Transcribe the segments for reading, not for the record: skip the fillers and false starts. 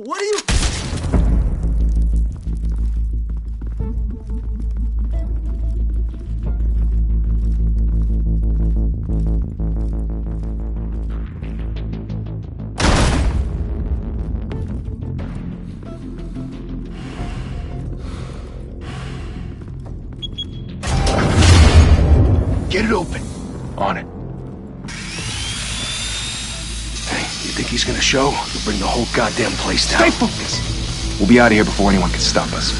What are you... Get it open. On it. Hey, you think he's gonna show? He'll bring the whole goddamn place down. Stay focused! We'll be out of here before anyone can stop us.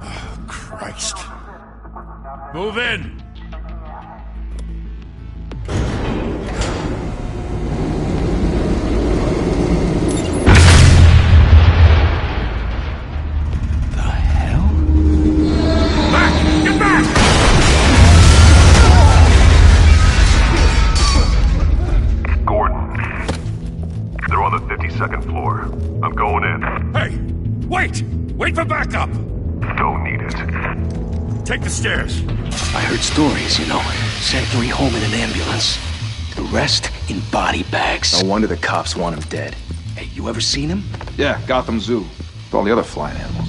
Oh, Christ. Move in! Wait for backup! Don't need it. Take the stairs. I heard stories, you know. Sent 3 home in an ambulance. The rest in body bags. No wonder the cops want him dead. Hey, you ever seen him? Yeah, Gotham Zoo. With all the other flying animals.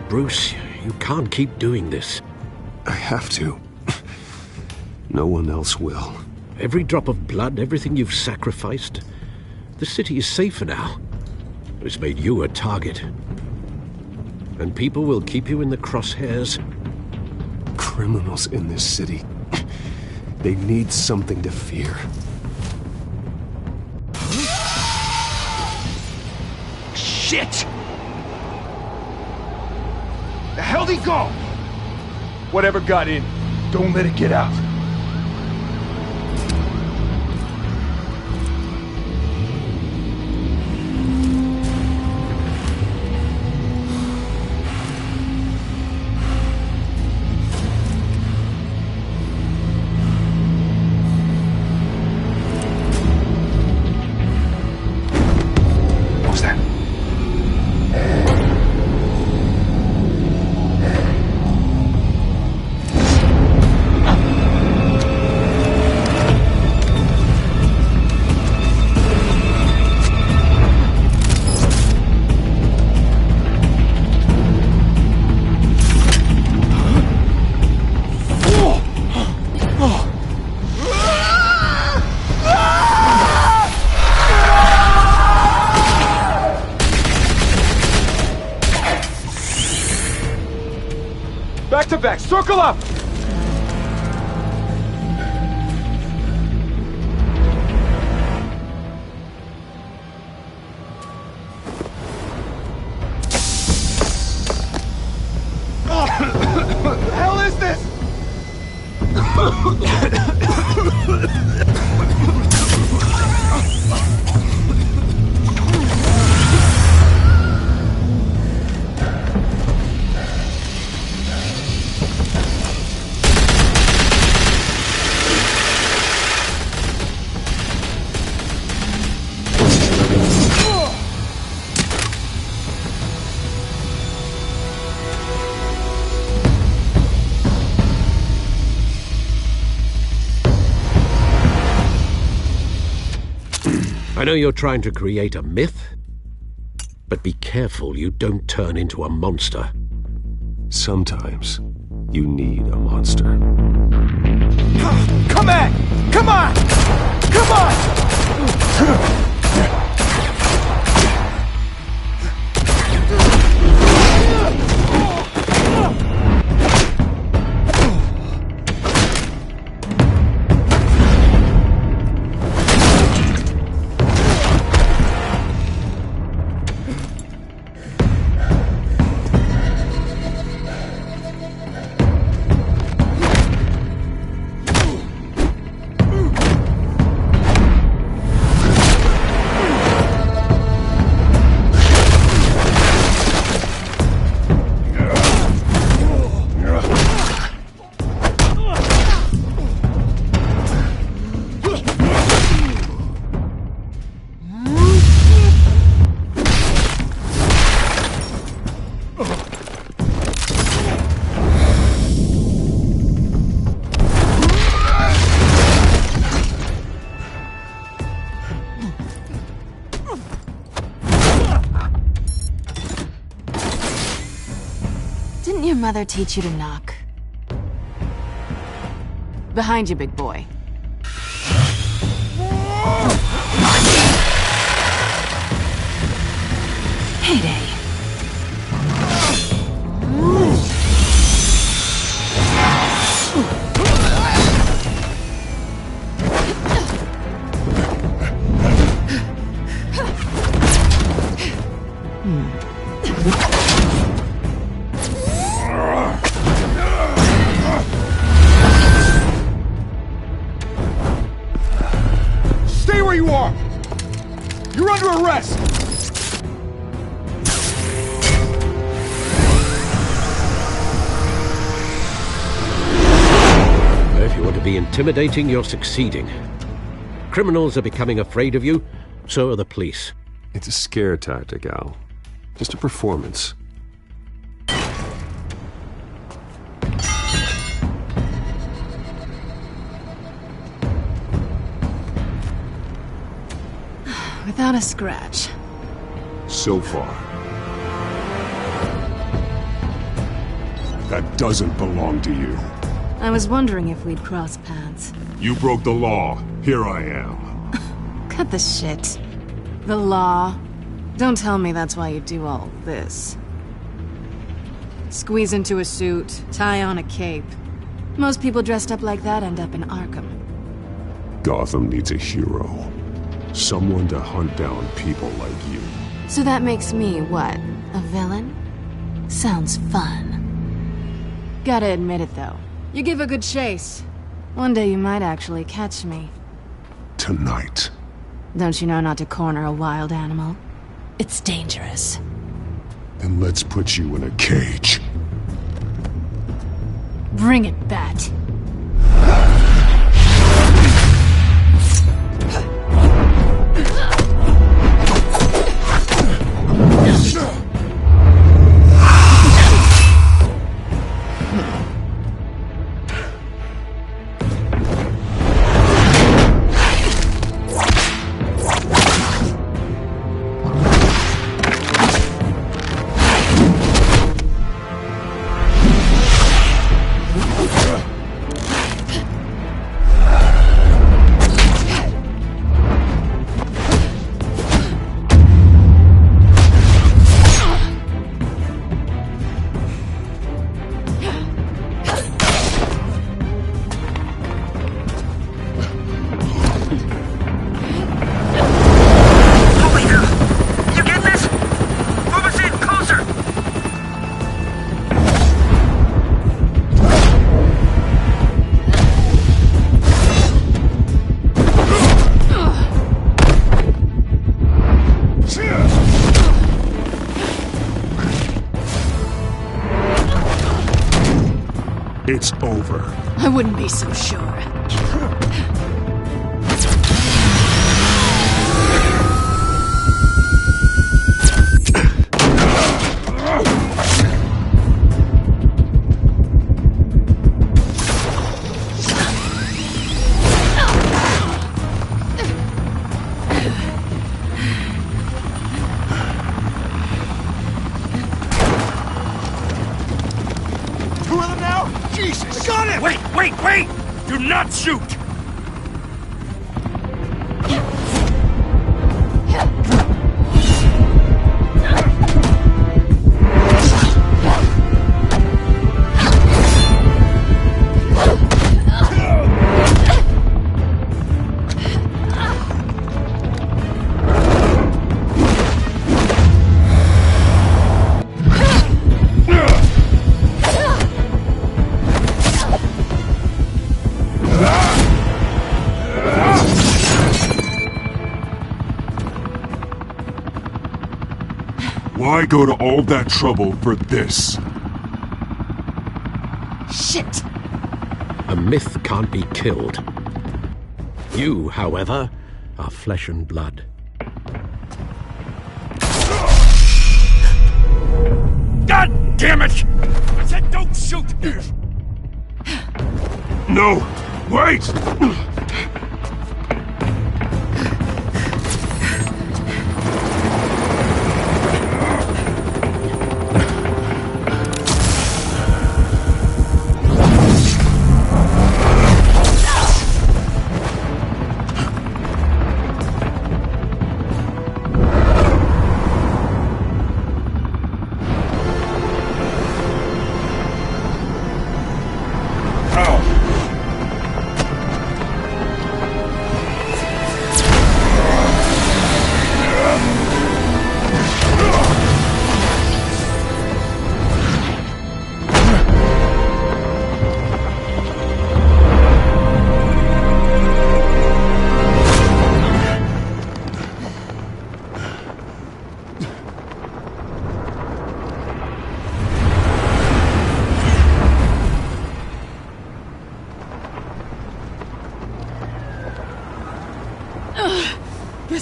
Bruce, you can't keep doing this. I have to. No one else will. Every drop of blood, everything you've sacrificed. The city is safer now. It's made you a target. And people will keep you in the crosshairs. Criminals in this city. They need something to fear. Shit! The hell'd he go? Whatever got in, don't let it get out. What was that? Back to back, circle up! What the hell is this? I know you're trying to create a myth, but be careful you don't turn into a monster. Sometimes you need a monster. Come on! Come on! Come on! your mother teach you to knock? Behind you, big boy. Heyday. Stay where you are! You're under arrest! If you want to be intimidating, you're succeeding. Criminals are becoming afraid of you, so are the police. It's a scare tactic, Al. Just a performance. Without a scratch. So far. That doesn't belong to you. I was wondering if we'd cross paths. You broke the law. Here I am. Cut the shit. The law. Don't tell me that's why you do all this. Squeeze into a suit, tie on a cape. Most people dressed up like that end up in Arkham. Gotham needs a hero. Someone to hunt down people like you. So that makes me, what, a villain? Sounds fun. Gotta admit it, though. You give a good chase. One day you might actually catch me. Tonight. Don't you know not to corner a wild animal? It's dangerous. Then let's put you in a cage. Bring it, Bat. It's over. I wouldn't be so sure. Two of them now? Jesus! Got it! Wait! Do not shoot! Why go to all that trouble for this? Shit! A myth can't be killed. You, however, are flesh and blood. God damn it! I said don't shoot! No! Wait!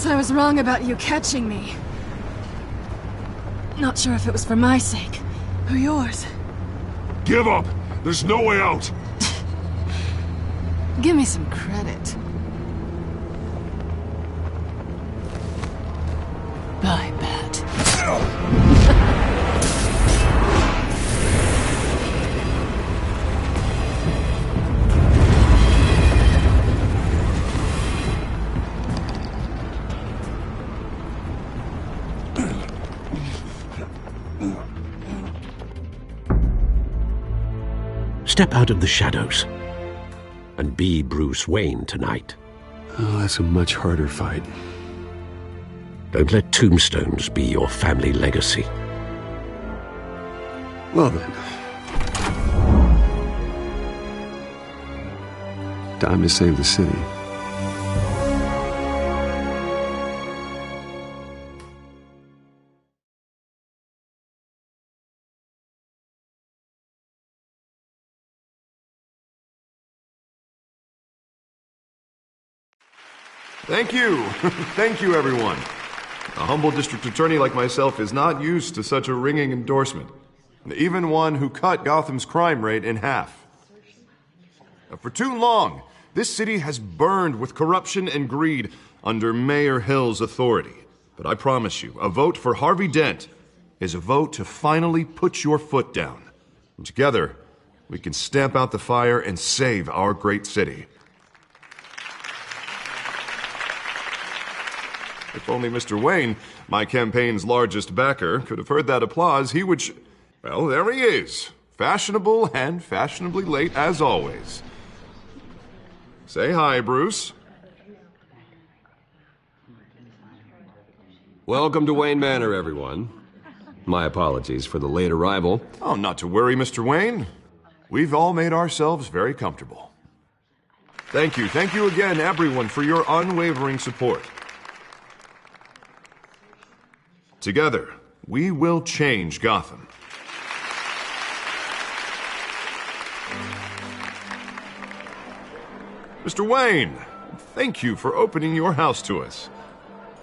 Guess I was wrong about you catching me. Not sure if it was for my sake, or yours. Give up! There's no way out! Give me some credit. Bye, Bat. Step out of the shadows and be Bruce Wayne tonight. Oh, that's a much harder fight. Don't let tombstones be your family legacy. Well then. Time to save the city. Thank you. Thank you, everyone. A humble district attorney like myself is not used to such a ringing endorsement. Even one who cut Gotham's crime rate in half. For too long, this city has burned with corruption and greed under Mayor Hill's authority. But I promise you, a vote for Harvey Dent is a vote to finally put your foot down. And together, we can stamp out the fire and save our great city. If only Mr. Wayne, my campaign's largest backer, could have heard that applause, he would well, there he is. Fashionable and fashionably late as always. Say hi, Bruce. Welcome to Wayne Manor, everyone. My apologies for the late arrival. Oh, not to worry, Mr. Wayne. We've all made ourselves very comfortable. Thank you again, everyone, for your unwavering support. Together, we will change Gotham. Mr. Wayne, thank you for opening your house to us.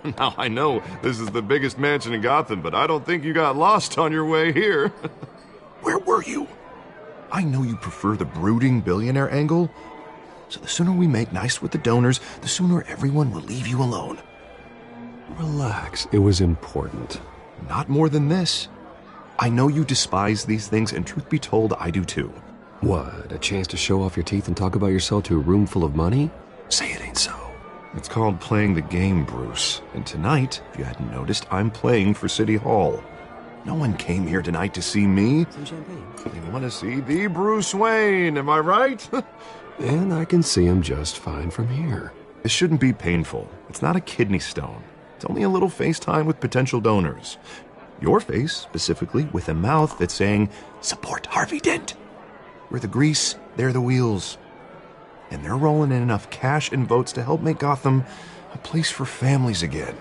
Now, I know this is the biggest mansion in Gotham, but I don't think you got lost on your way here. Where were you? I know you prefer the brooding billionaire angle, so the sooner we make nice with the donors, the sooner everyone will leave you alone. Relax, it was important. Not more than this. I know you despise these things, and truth be told, I do too. What, a chance to show off your teeth and talk about yourself to a room full of money? Say it ain't so. It's called playing the game, Bruce. And tonight, if you hadn't noticed, I'm playing for City Hall. No one came here tonight to see me. Some champagne. They want to see the Bruce Wayne, am I right? And I can see him just fine from here. This shouldn't be painful. It's not a kidney stone. It's only a little FaceTime with potential donors. Your face, specifically, with a mouth that's saying, support Harvey Dent. We're the grease, they're the wheels. And they're rolling in enough cash and votes to help make Gotham a place for families again.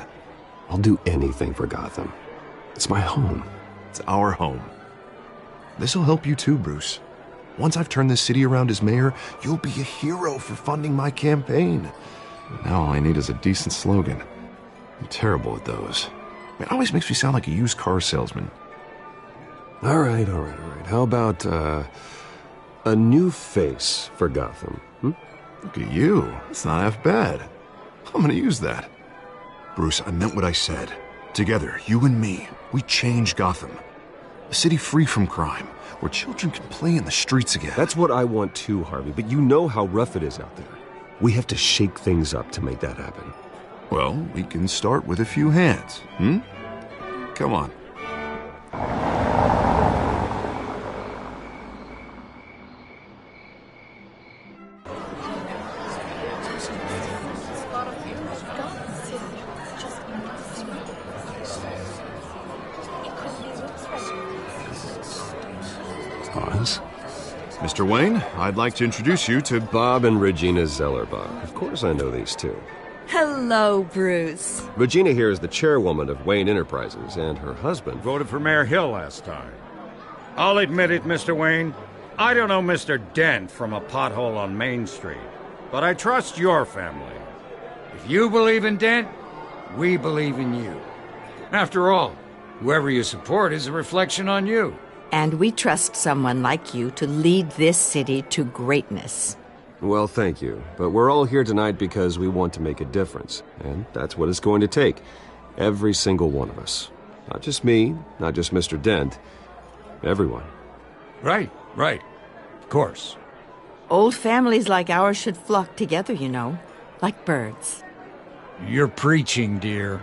I'll do anything for Gotham. It's my home. It's our home. This'll help you too, Bruce. Once I've turned this city around as mayor, you'll be a hero for funding my campaign. Now all I need is a decent slogan. I'm terrible at those. It always makes me sound like a used car salesman. All right. How about, a new face for Gotham? Look at you. It's not half bad. I'm gonna use that. Bruce, I meant what I said. Together, you and me, we change Gotham. A city free from crime, where children can play in the streets again. That's what I want too, Harvey, but you know how rough it is out there. We have to shake things up to make that happen. Well, we can start with a few hands, Come on. Pause. Mr. Wayne, I'd like to introduce you to Bob and Regina Zellerbach. Of course I know these two. Hello, Bruce. Regina here is the chairwoman of Wayne Enterprises, and her husband Voted for Mayor Hill last time. I'll admit it, Mr. Wayne. I don't know Mr. Dent from a pothole on Main Street, but I trust your family. If you believe in Dent, We believe in you. After all, whoever you support is a reflection on you. And we trust someone like you to lead this city to greatness. Well, thank you. But we're all here tonight because we want to make a difference. And that's what it's going to take. Every single one of us. Not just me, not just Mr. Dent. Everyone. Right. Of course. Old families like ours should flock together, you know. Like birds. You're preaching, dear.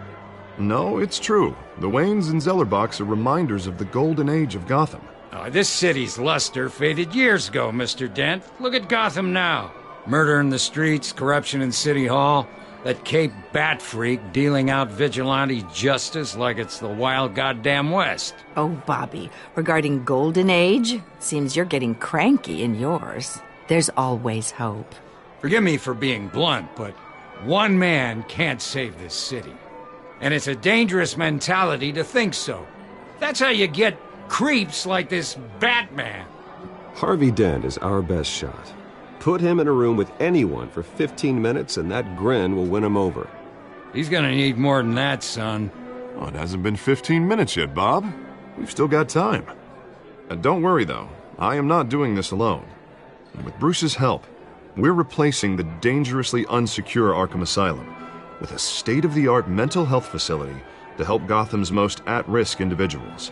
No, it's true. The Waynes and Zellerbachs are reminders of the golden age of Gotham. This city's luster faded years ago, Mr. Dent. Look at Gotham now. Murder in the streets, corruption in City Hall, that Cape Bat freak dealing out vigilante justice like it's the wild goddamn West. Oh, Bobby, regarding Golden Age, seems you're getting cranky in yours. There's always hope. Forgive me for being blunt, but one man can't save this city. And it's a dangerous mentality to think so. That's how you get creeps like this Batman. Harvey Dent is our best shot. Put him in a room with anyone for 15 minutes and that grin will win him over. He's gonna need more than that, son. Oh, it hasn't been 15 minutes yet, Bob. We've still got time. Don't worry, though. I am not doing this alone. And with Bruce's help, we're replacing the dangerously unsecure Arkham Asylum with a state-of-the-art mental health facility to help Gotham's most at-risk individuals.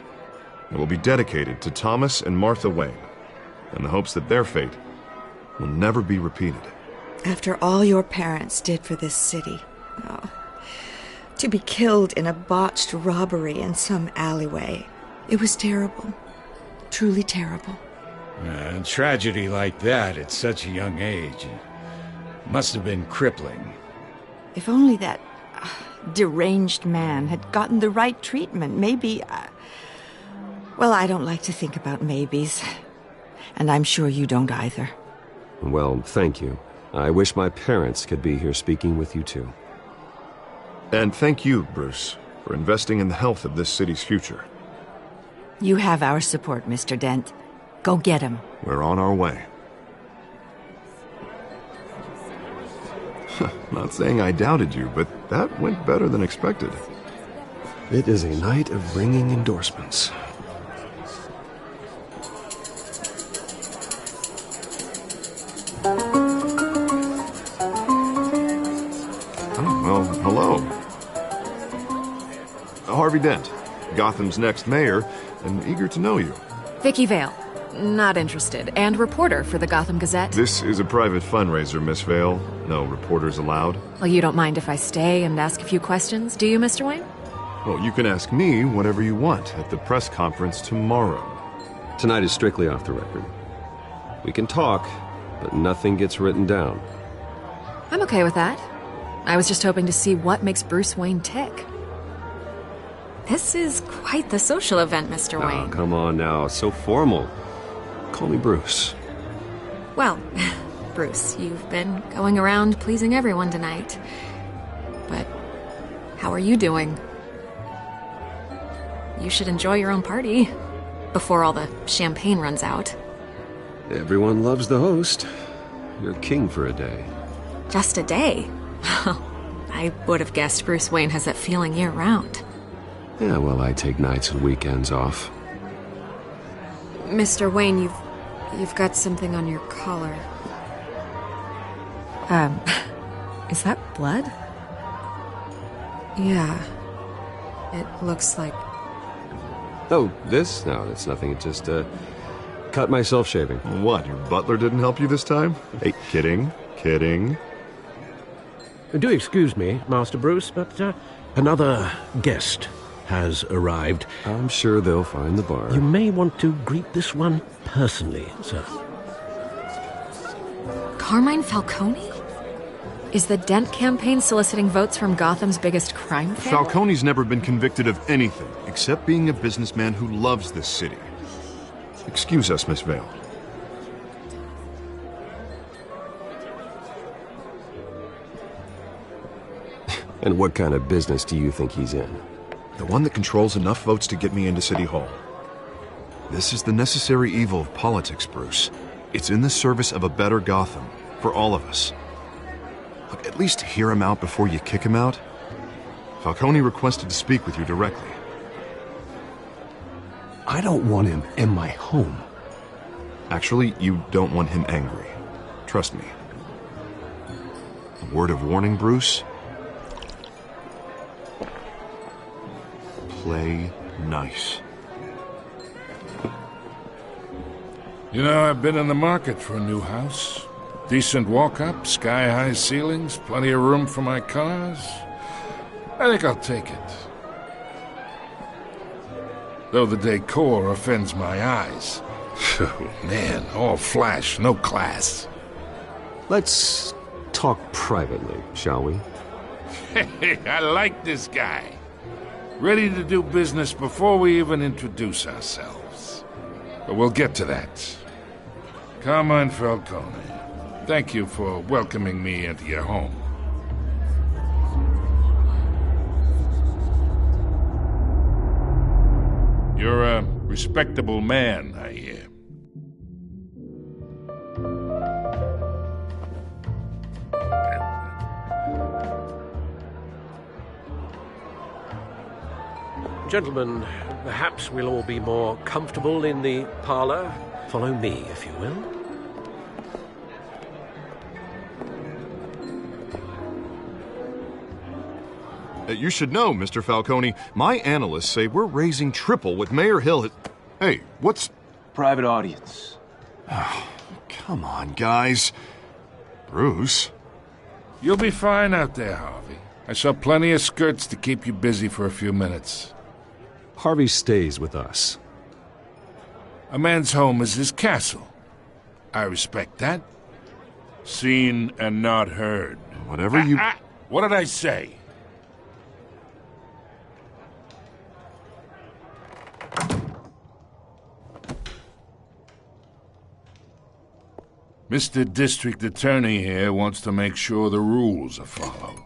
It will be dedicated to Thomas and Martha Wayne, in the hopes that their fate will never be repeated. After all your parents did for this city, to be killed in a botched robbery in some alleyway, it was terrible. Truly terrible. A tragedy like that at such a young age must have been crippling. If only that deranged man had gotten the right treatment, maybe... Well, I don't like to think about maybes. And I'm sure you don't either. Well, thank you. I wish my parents could be here speaking with you too. And thank you, Bruce, for investing in the health of this city's future. You have our support, Mr. Dent. Go get him. We're on our way. Not saying I doubted you, but that went better than expected. It is a night of ringing endorsements. Oh, well, hello. Harvey Dent, Gotham's next mayor, and eager to know you. Vicky Vale. Not interested. And reporter for the Gotham Gazette. This is a private fundraiser, Miss Vale. No reporters allowed. Well, you don't mind if I stay and ask a few questions, do you, Mr. Wayne? Well, you can ask me whatever you want at the press conference tomorrow. Tonight is strictly off the record. We can talk, but nothing gets written down. I'm okay with that. I was just hoping to see what makes Bruce Wayne tick. This is quite the social event, Mr. Oh, Wayne. come on now. So formal. Call me Bruce. Well, Bruce, you've been going around pleasing everyone tonight. But how are you doing? You should enjoy your own party before all the champagne runs out. Everyone loves the host. You're king for a day. Just a day? I would have guessed Bruce Wayne has that feeling year-round. Yeah, well, I take nights and weekends off. Mr. Wayne, you've got something on your collar. Is that blood? Yeah. It looks like... Oh, this? No, it's nothing. It just, cut myself shaving. What, your butler didn't help you this time? Hey, kidding. Do excuse me, Master Bruce, but another guest has arrived. I'm sure they'll find the bar. You may want to greet this one personally, sir. Carmine Falcone? Is the Dent campaign soliciting votes from Gotham's biggest crime family? Falcone's never been convicted of anything except being a businessman who loves this city. Excuse us, Miss Vale. And what kind of business do you think he's in? The one that controls enough votes to get me into City Hall. This is the necessary evil of politics, Bruce. It's in the service of a better Gotham, for all of us. Look, at least hear him out before you kick him out. Falcone requested to speak with you directly. I don't want him in my home. Actually, you don't want him angry. Trust me. A word of warning, Bruce? Play nice. You know, I've been in the market for a new house. Decent walk-up, sky-high ceilings, plenty of room for my cars. I think I'll take it. Though the decor offends my eyes. Oh, man, all flash, no class. Let's talk privately, shall we? Hey, I like this guy. Ready to do business before we even introduce ourselves. But we'll get to that. Carmine Falcone, thank you for welcoming me into your home. You're a respectable man, I hear. Gentlemen, perhaps we'll all be more comfortable in the parlor. Follow me, if you will. You should know, Mr. Falcone, my analysts say we're raising triple what Mayor Hill had... Hey, what's... Private audience. Oh, come on, guys. Bruce? You'll be fine out there, Harvey. I saw plenty of skirts to keep you busy for a few minutes. Harvey stays with us. A man's home is his castle. I respect that. Seen and not heard. Whatever you... What did I say? Mr. District Attorney here wants to make sure the rules are followed.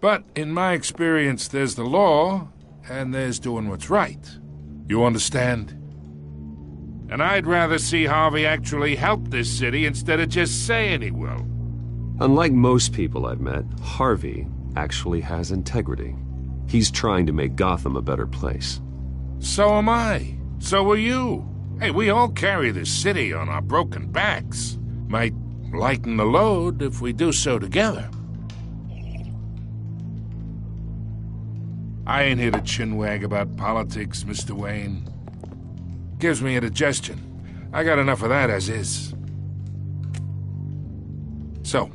But in my experience, there's the law, and there's doing what's right. You understand? And I'd rather see Harvey actually help this city instead of just saying he will. Unlike most people I've met, Harvey actually has integrity. He's trying to make Gotham a better place. So am I. So are you. Hey, we all carry this city on our broken backs. Might lighten the load if we do so together. I ain't here to chinwag about politics, Mr. Wayne. Gives me indigestion. I got enough of that as is. So,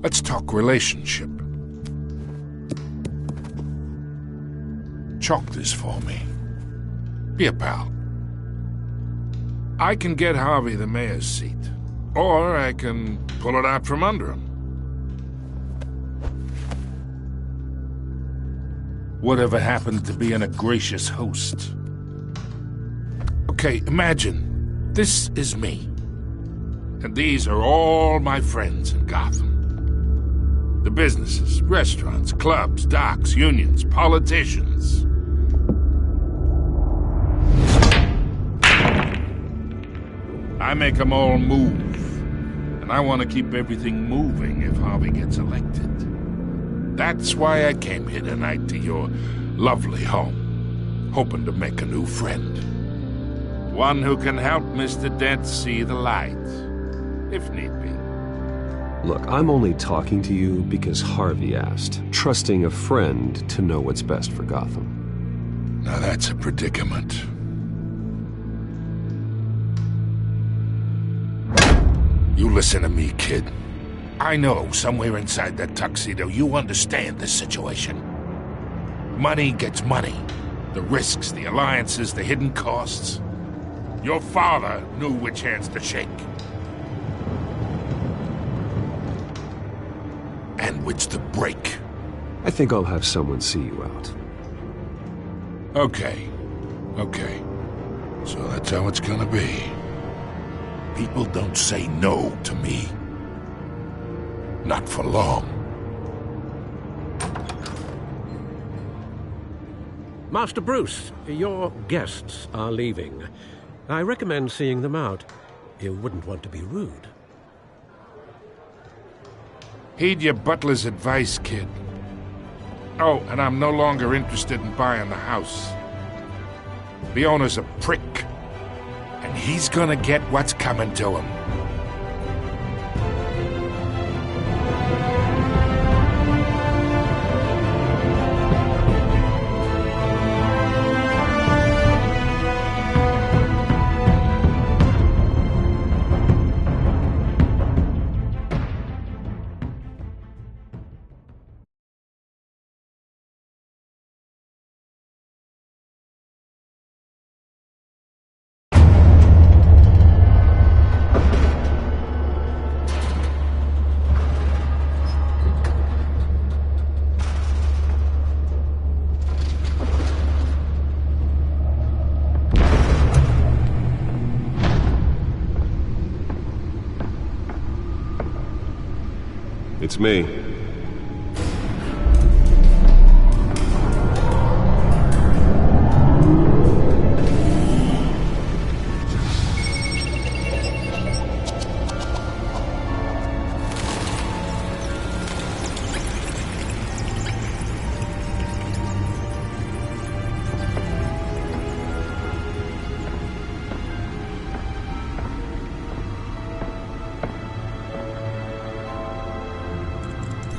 let's talk relationship. Chalk this for me. Be a pal. I can get Harvey the mayor's seat, or I can pull it out from under him. Whatever happened to being a gracious host? Okay, imagine, this is me. And these are all my friends in Gotham. The businesses, restaurants, clubs, docks, unions, politicians. I make them all move. And I want to keep everything moving if Harvey gets elected. That's why I came here tonight to your lovely home, hoping to make a new friend. One who can help Mr. Dent see the light, if need be. Look, I'm only talking to you because Harvey asked, trusting a friend to know what's best for Gotham. Now that's a predicament. You listen to me, kid. I know somewhere inside that tuxedo you understand this situation. Money gets money. The risks, the alliances, the hidden costs. Your father knew which hands to shake. And which to break. I think I'll have someone see you out. Okay. So that's how it's gonna be. People don't say no to me. Not for long. Master Bruce, your guests are leaving. I recommend seeing them out. You wouldn't want to be rude. Heed your butler's advice, kid. Oh, and I'm no longer interested in buying the house. The owner's a prick, and he's gonna get what's coming to him. It's me.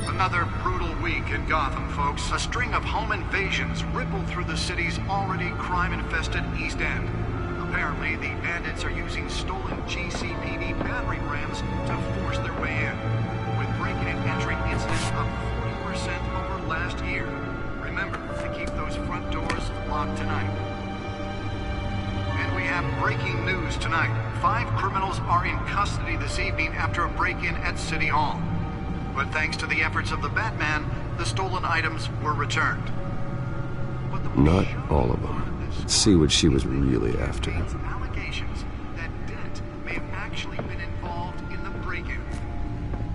Another brutal week in Gotham, folks. A string of home invasions rippled through the city's already crime-infested East End. Apparently, the bandits are using stolen GCPD battering rams to force their way in, with breaking and entering incidents up 40% over last year. Remember to keep those front doors locked tonight. And we have breaking news tonight. 5 criminals are in custody this evening after a break-in at City Hall. But thanks to the efforts of the Batman, the stolen items were returned. Not all of them. Let's see what she was really after. Allegations that Dent may have actually been involved in the break-in.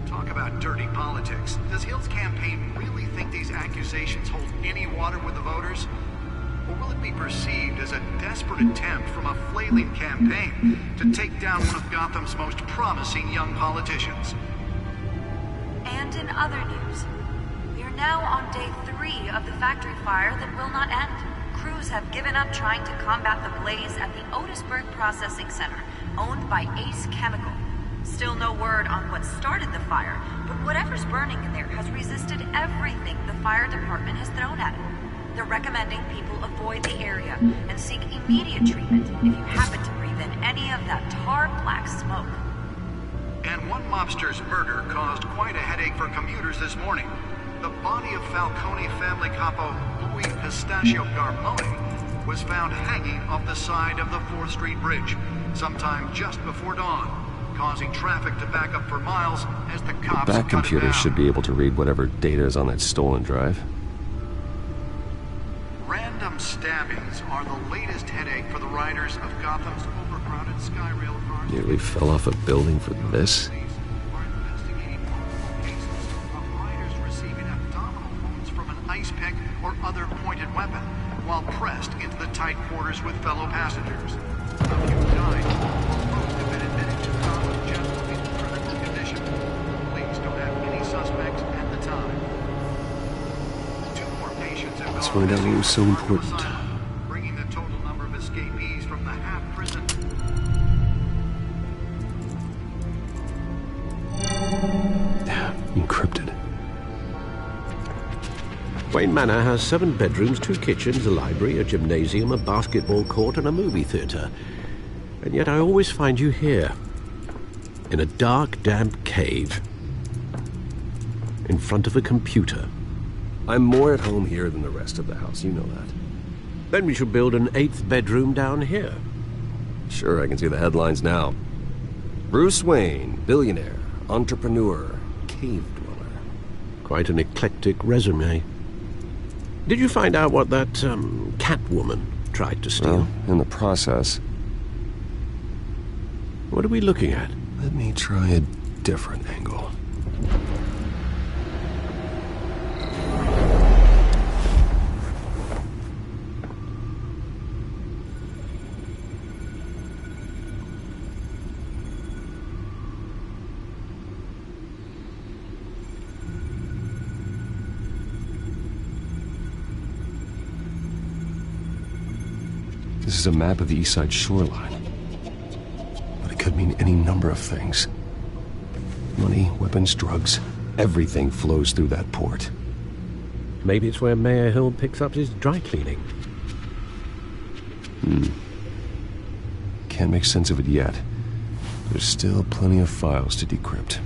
Talk about dirty politics. Does Hill's campaign really think these accusations hold any water with the voters? Or will it be perceived as a desperate attempt from a flailing campaign to take down one of Gotham's most promising young politicians? And in other news, we are now on day 3 of the factory fire that will not end. Crews have given up trying to combat the blaze at the Otisburg Processing Center, owned by Ace Chemical. Still no word on what started the fire, but whatever's burning in there has resisted everything the fire department has thrown at it. They're recommending people avoid the area and seek immediate treatment if you happen to breathe in any of that tar black smoke. And one mobster's murder caused quite a headache for commuters this morning. The body of Falcone family capo Louis Pistachio Garmone was found hanging off the side of the 4th Street Bridge sometime just before dawn, causing traffic to back up for miles as the cops Back computers should be able to read whatever data is on that stolen drive. Random stabbings are the latest headache for the riders of Gotham's overcrowded Skyrail cars. Nearly fell off a building for this? Are investigating multiple cases of riders receiving abdominal wounds from an ice pick or other pointed weapon while pressed into the tight quarters with fellow passengers. A few died, while most have been admitted to Gotham General in critical condition. Police don't have any suspects at the time. 2 more patients have Let's gone find out what was so important. bringing the total number of escapees from the half-prison. Encrypted. Wayne Manor has 7 bedrooms, 2 kitchens, a library, a gymnasium, a basketball court, and a movie theater. And yet I always find you here, in a dark, damp cave, in front of a computer. I'm more at home here than the rest of the house, you know that. Then we should build an 8th bedroom down here. Sure, I can see the headlines now. Bruce Wayne, billionaire, entrepreneur, cave dweller. Quite an eclectic resume. Did you find out what that, Catwoman tried to steal? Well, in the process. What are we looking at? Let me try a different angle. This is a map of the east side shoreline. But it could mean any number of things. Money, weapons, drugs, everything flows through that port. Maybe it's where Mayor Hill picks up his dry cleaning. Can't make sense of it yet. There's still plenty of files to decrypt.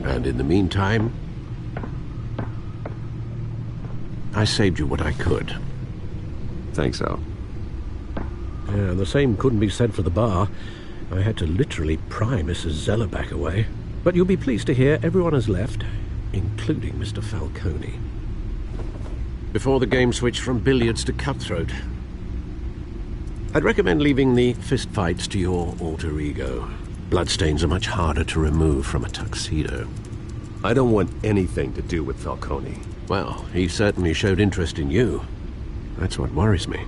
And in the meantime, I saved you what I could. Thanks, Al. Yeah, the same couldn't be said for the bar. I had to literally pry Mrs. Zeller back away. But you'll be pleased to hear everyone has left, including Mr. Falcone. Before the game switched from billiards to cutthroat, I'd recommend leaving the fistfights to your alter ego. Bloodstains are much harder to remove from a tuxedo. I don't want anything to do with Falcone. Well, he certainly showed interest in you. That's what worries me.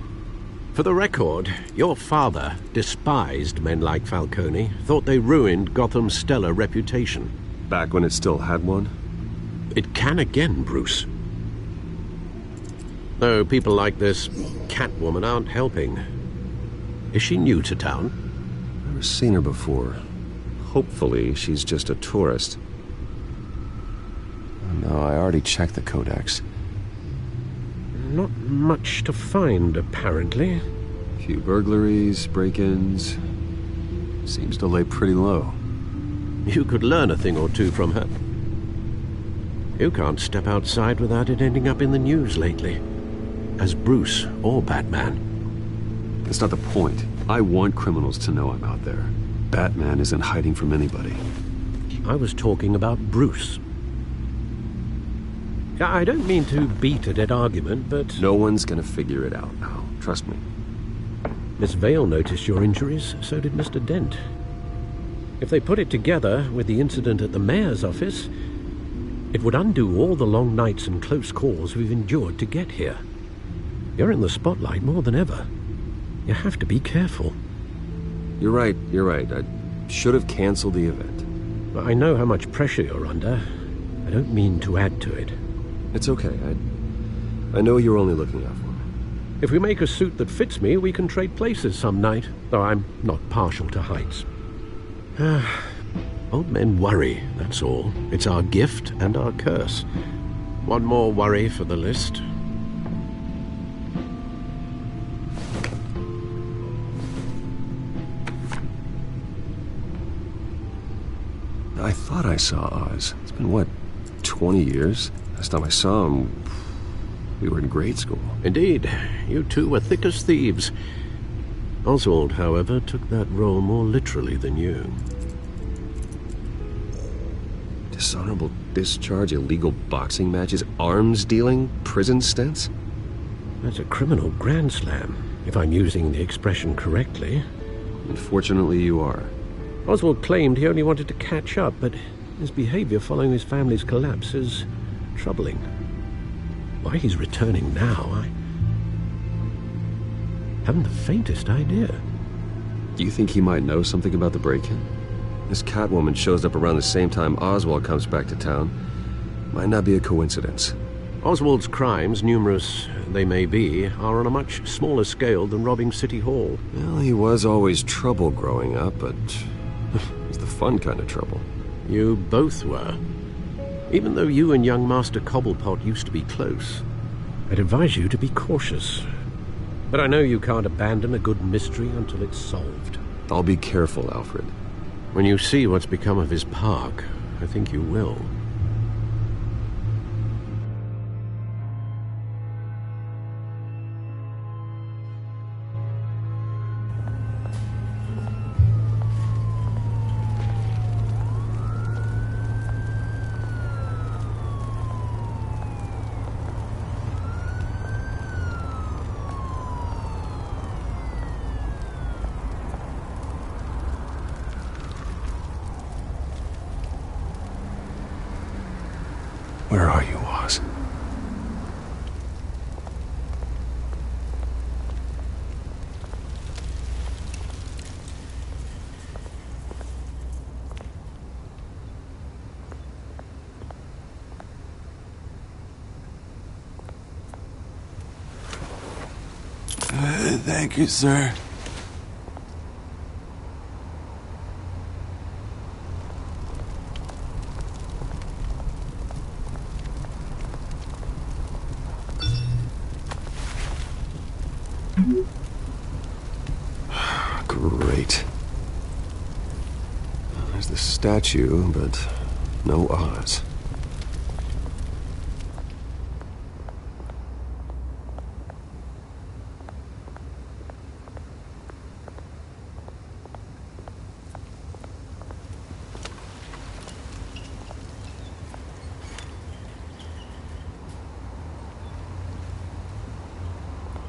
For the record, your father despised men like Falcone, thought they ruined Gotham's stellar reputation. Back when it still had one? It can again, Bruce. Though people like this Catwoman aren't helping. Is she new to town? Never seen her before. Hopefully, she's just a tourist. No, I already checked the codex. Not much to find, apparently. Few burglaries, break-ins. Seems to lay pretty low. You could learn a thing or two from her. You can't step outside without it ending up in the news lately. As Bruce or Batman. That's not the point. I want criminals to know I'm out there. Batman isn't hiding from anybody. I was talking about Bruce. I don't mean to beat a dead argument, but... No one's gonna figure it out now. Trust me. Miss Vale noticed your injuries, so did Mr. Dent. If they put it together with the incident at the mayor's office, it would undo all the long nights and close calls we've endured to get here. You're in the spotlight more than ever. You have to be careful. You're right. I should have canceled the event. I know how much pressure you're under. I don't mean to add to it. It's okay. I know you're only looking out for me. If we make a suit that fits me, we can trade places some night, though I'm not partial to heights. Old men worry, that's all. It's our gift and our curse. One more worry for the list. I thought I saw Oz. It's been, what, 20 years? Last time I saw him, we were in grade school. Indeed. You two were thick as thieves. Oswald, however, took that role more literally than you. Dishonorable discharge, illegal boxing matches, arms dealing, prison stints? That's a criminal grand slam, if I'm using the expression correctly. Unfortunately, you are. Oswald claimed he only wanted to catch up, but his behavior following his family's collapse is troubling. Why he's returning now, I haven't the faintest idea. Do you think he might know something about the break-in? This Catwoman shows up around the same time Oswald comes back to town. Might not be a coincidence. Oswald's crimes, numerous they may be, are on a much smaller scale than robbing City Hall. Well, he was always trouble growing up, but it was the fun kind of trouble. You both were. Even though you and young Master Cobblepot used to be close, I'd advise you to be cautious. But I know you can't abandon a good mystery until it's solved. I'll be careful, Alfred. When you see what's become of his park, I think you will. Where are you, Oz? Thank you, sir. Great. There's the statue, but no Oz.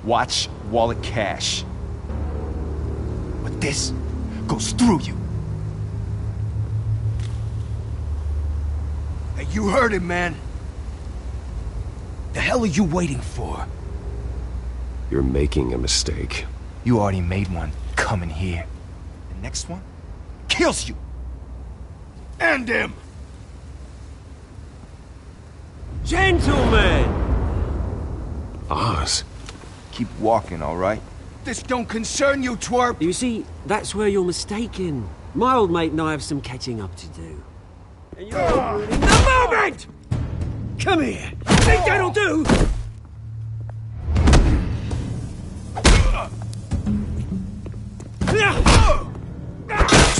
Watch wallet cash. But this goes through you. Hey, you heard it, man. The hell are you waiting for? You're making a mistake. You already made one coming here. The next one kills you. And him. Gentlemen! Oz. Keep walking, all right? This don't concern you, twerp! You see, that's where you're mistaken. My old mate and I have some catching up to do. And you're ruining the moment! Come here! Think that'll do?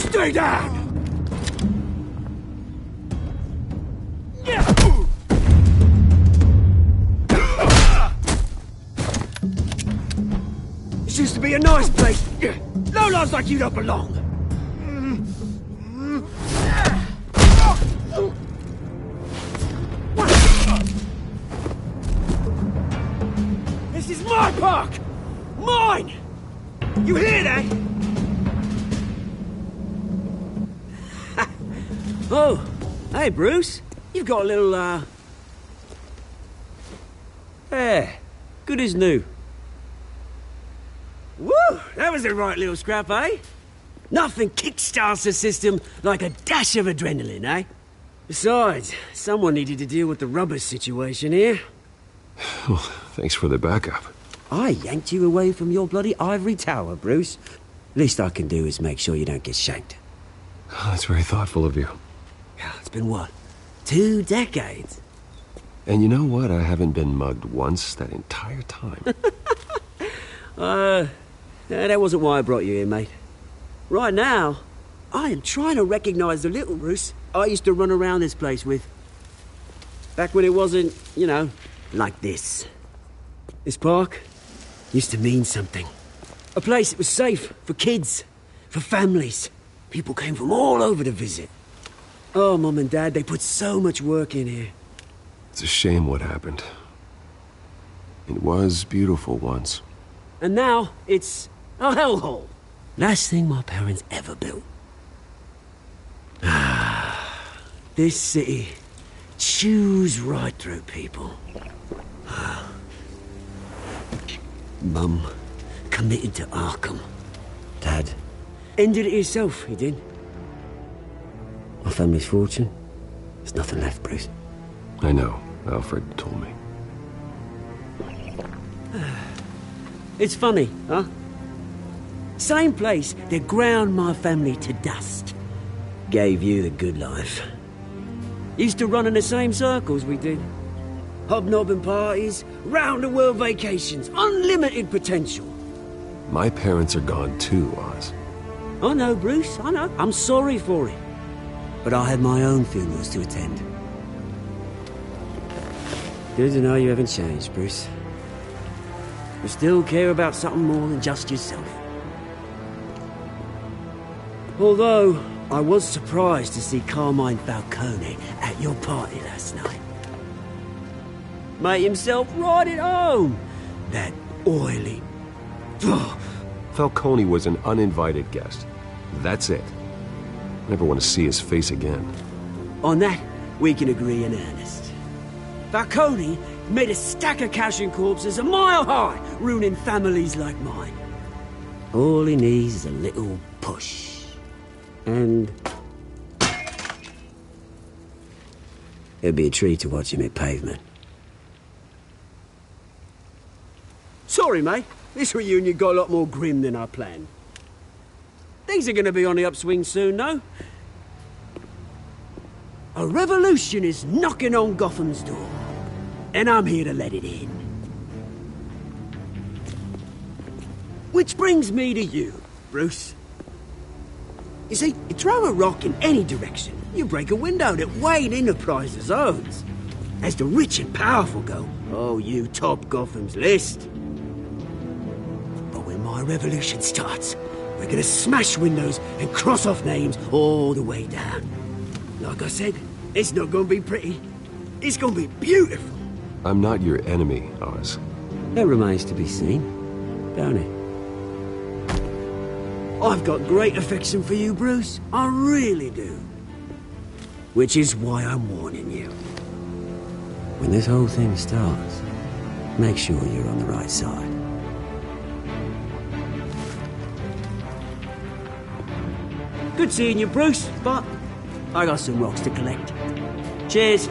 Stay down! This used to be a nice place. Lowlifes like you don't belong. This is my park! Mine! You hear that? Oh, hey, Bruce. You've got a little, Yeah, good as new. Woo! That was a right little scrap, eh? Nothing kickstarts the system like a dash of adrenaline, eh? Besides, someone needed to deal with the rubber situation here. Well, thanks for the backup. I yanked you away from your bloody ivory tower, Bruce. Least I can do is make sure you don't get shanked. Oh, that's very thoughtful of you. It's been what? 2 decades? And you know what? I haven't been mugged once that entire time. That wasn't why I brought you here, mate. Right now, I am trying to recognize the little Bruce I used to run around this place with. Back when it wasn't, you know, like this. This park used to mean something. A place that was safe for kids, for families. People came from all over to visit. Oh, Mum and Dad, they put so much work in here. It's a shame what happened. It was beautiful once. And now, it's a hellhole. Last thing my parents ever built. This city chews right through people. Mum committed to Arkham. Dad ended it himself, he did. My family's fortune, there's nothing left, Bruce. I know. Alfred told me. It's funny, huh? Same place that ground my family to dust. Gave you the good life. Used to run in the same circles we did. Hobnobbing parties, round-the-world vacations, unlimited potential. My parents are gone too, Oz. I know, Bruce, I know. I'm sorry for it. But I had my own funerals to attend. Good to know you haven't changed, Bruce. You still care about something more than just yourself. Although, I was surprised to see Carmine Falcone at your party last night. Made himself right at home. That oily... Falcone was an uninvited guest. That's it. Never want to see his face again. On that, we can agree in earnest. Falcone made a stack of cashing corpses a mile high, ruining families like mine. All he needs is a little push. And... it'd be a treat to watch him hit pavement. Sorry, mate. This reunion got a lot more grim than I planned. Things are going to be on the upswing soon, though. A revolution is knocking on Gotham's door, and I'm here to let it in. Which brings me to you, Bruce. You see, you throw a rock in any direction, you break a window that Wayne Enterprises owns. As the rich and powerful go, oh, you top Gotham's list. But when my revolution starts, we're gonna smash windows and cross off names all the way down. Like I said, it's not gonna be pretty. It's gonna be beautiful. I'm not your enemy, Oz. That remains to be seen, don't it? I've got great affection for you, Bruce. I really do. Which is why I'm warning you. When this whole thing starts, make sure you're on the right side. Good seeing you, Bruce, but I got some rocks to collect. Cheers.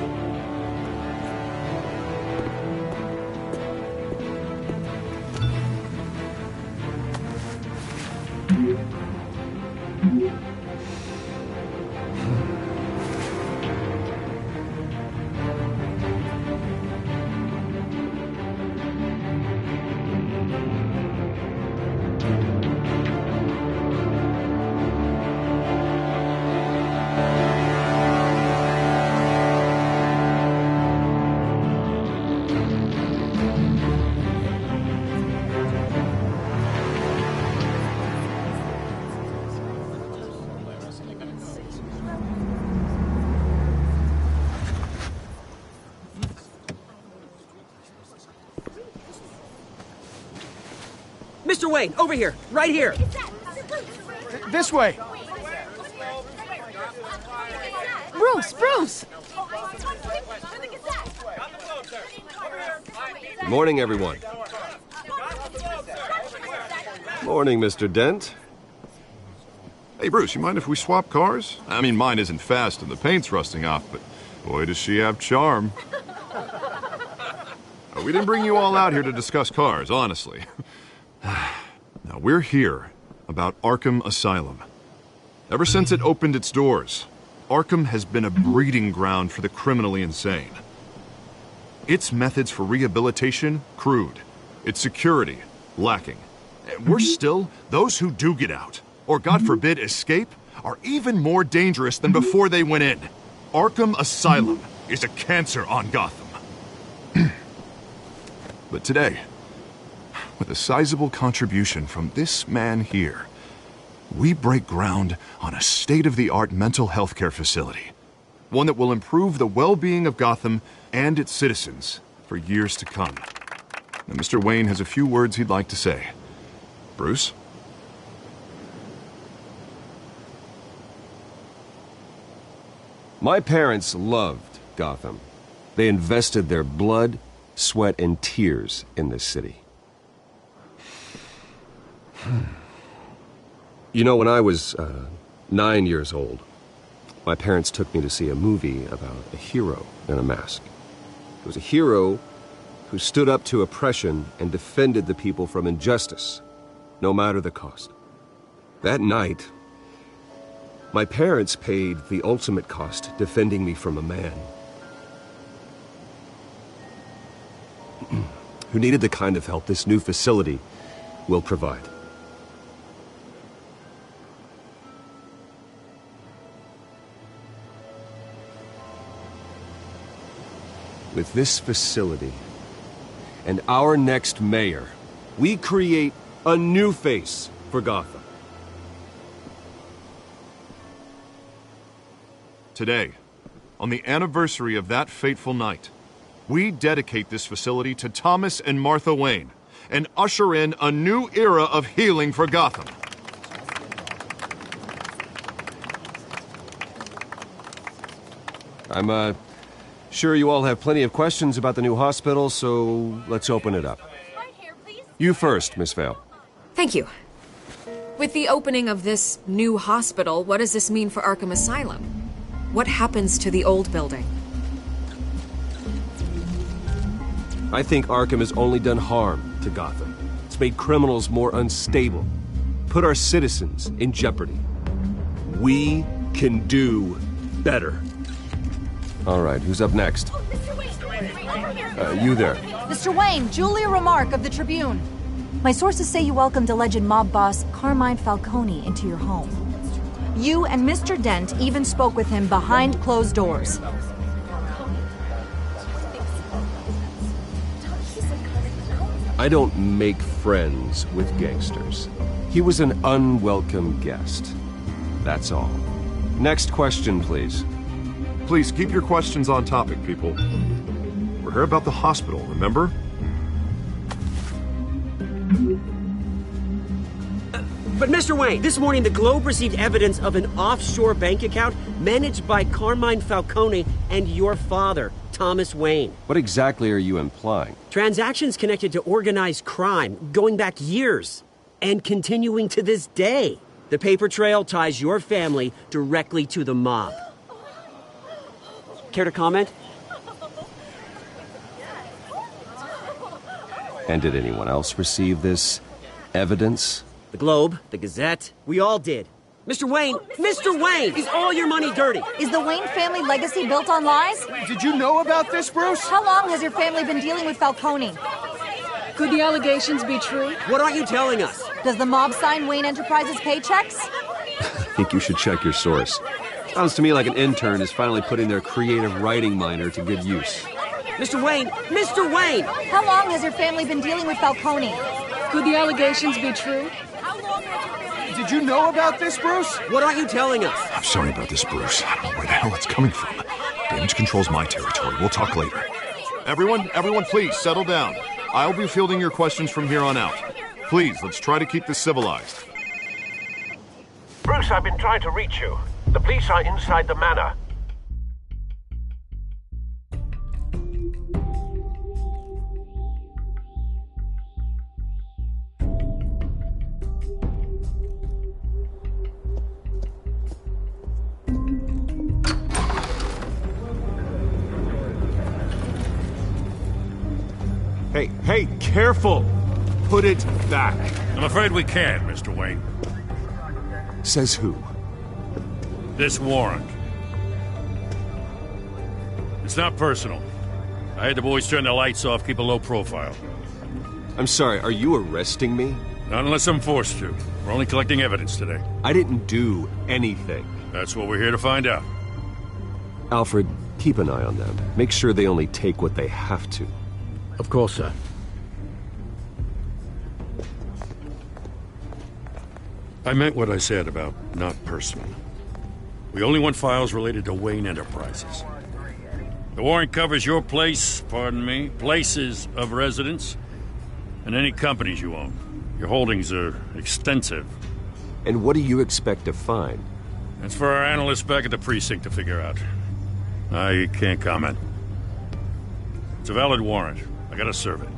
Mr. Wayne, over here, right here. This way. Bruce! Morning, everyone. Morning, Mr. Dent. Hey, Bruce, you mind if we swap cars? I mean, mine isn't fast and the paint's rusting off, but boy, does she have charm. We didn't bring you all out here to discuss cars, honestly. Now, we're here about Arkham Asylum. Ever since it opened its doors, Arkham has been a breeding ground for the criminally insane. Its methods for rehabilitation, crude. Its security, lacking. And worse still, those who do get out, or God forbid escape, are even more dangerous than before they went in. Arkham Asylum is a cancer on Gotham. But today, with a sizable contribution from this man here, we break ground on a state-of-the-art mental health care facility. One that will improve the well-being of Gotham and its citizens for years to come. Now, Mr. Wayne has a few words he'd like to say. Bruce? My parents loved Gotham. They invested their blood, sweat, and tears in this city. You know, when I was 9 years old, my parents took me to see a movie about a hero in a mask. It was a hero who stood up to oppression and defended the people from injustice, no matter the cost. That night, my parents paid the ultimate cost defending me from a man who needed the kind of help this new facility will provide. With this facility and our next mayor, we create a new face for Gotham. Today, on the anniversary of that fateful night, we dedicate this facility to Thomas and Martha Wayne and usher in a new era of healing for Gotham. I'm sure you all have plenty of questions about the new hospital, so let's open it up. You first, Miss Vale. Thank you. With the opening of this new hospital, what does this mean for Arkham Asylum? What happens to the old building? I think Arkham has only done harm to Gotham. It's made criminals more unstable, put our citizens in jeopardy. We can do better. All right, who's up next? You there. Mr. Wayne, Julia Remark of the Tribune. My sources say you welcomed alleged mob boss Carmine Falcone into your home. You and Mr. Dent even spoke with him behind closed doors. I don't make friends with gangsters. He was an unwelcome guest. That's all. Next question, please. Please keep your questions on topic, people. We're here about the hospital, remember? But Mr. Wayne, this morning the Globe received evidence of an offshore bank account managed by Carmine Falcone and your father, Thomas Wayne. What exactly are you implying? Transactions connected to organized crime going back years and continuing to this day. The paper trail ties your family directly to the mob. Care to comment? And did anyone else receive this evidence? The Globe, the Gazette, we all did. Mr. Wayne, is all your money dirty? Is the Wayne family legacy built on lies? Did you know about this, Bruce? How long has your family been dealing with Falcone? Could the allegations be true? What aren't you telling us? Does the mob sign Wayne Enterprises paychecks? I think you should check your source. Sounds to me like an intern is finally putting their creative writing minor to good use. Mr. Wayne! How long has your family been dealing with Falcone? Could the allegations be true? Did you know about this, Bruce? What aren't you telling us? I'm sorry about this, Bruce. I don't know where the hell it's coming from. Damage control's my territory. We'll talk later. Everyone, please settle down. I'll be fielding your questions from here on out. Please, let's try to keep this civilized. Bruce, I've been trying to reach you. The police are inside the manor. Hey, careful! Put it back. I'm afraid we can't, Mr. Wayne. Says who? This warrant. It's not personal. I had the boys turn the lights off, keep a low profile. I'm sorry, are you arresting me? Not unless I'm forced to. We're only collecting evidence today. I didn't do anything. That's what we're here to find out. Alfred, keep an eye on them. Make sure they only take what they have to. Of course, sir. I meant what I said about not personal. We only want files related to Wayne Enterprises. The warrant covers your places of residence, and any companies you own. Your holdings are extensive. And what do you expect to find? That's for our analysts back at the precinct to figure out. I can't comment. It's a valid warrant. I gotta serve it.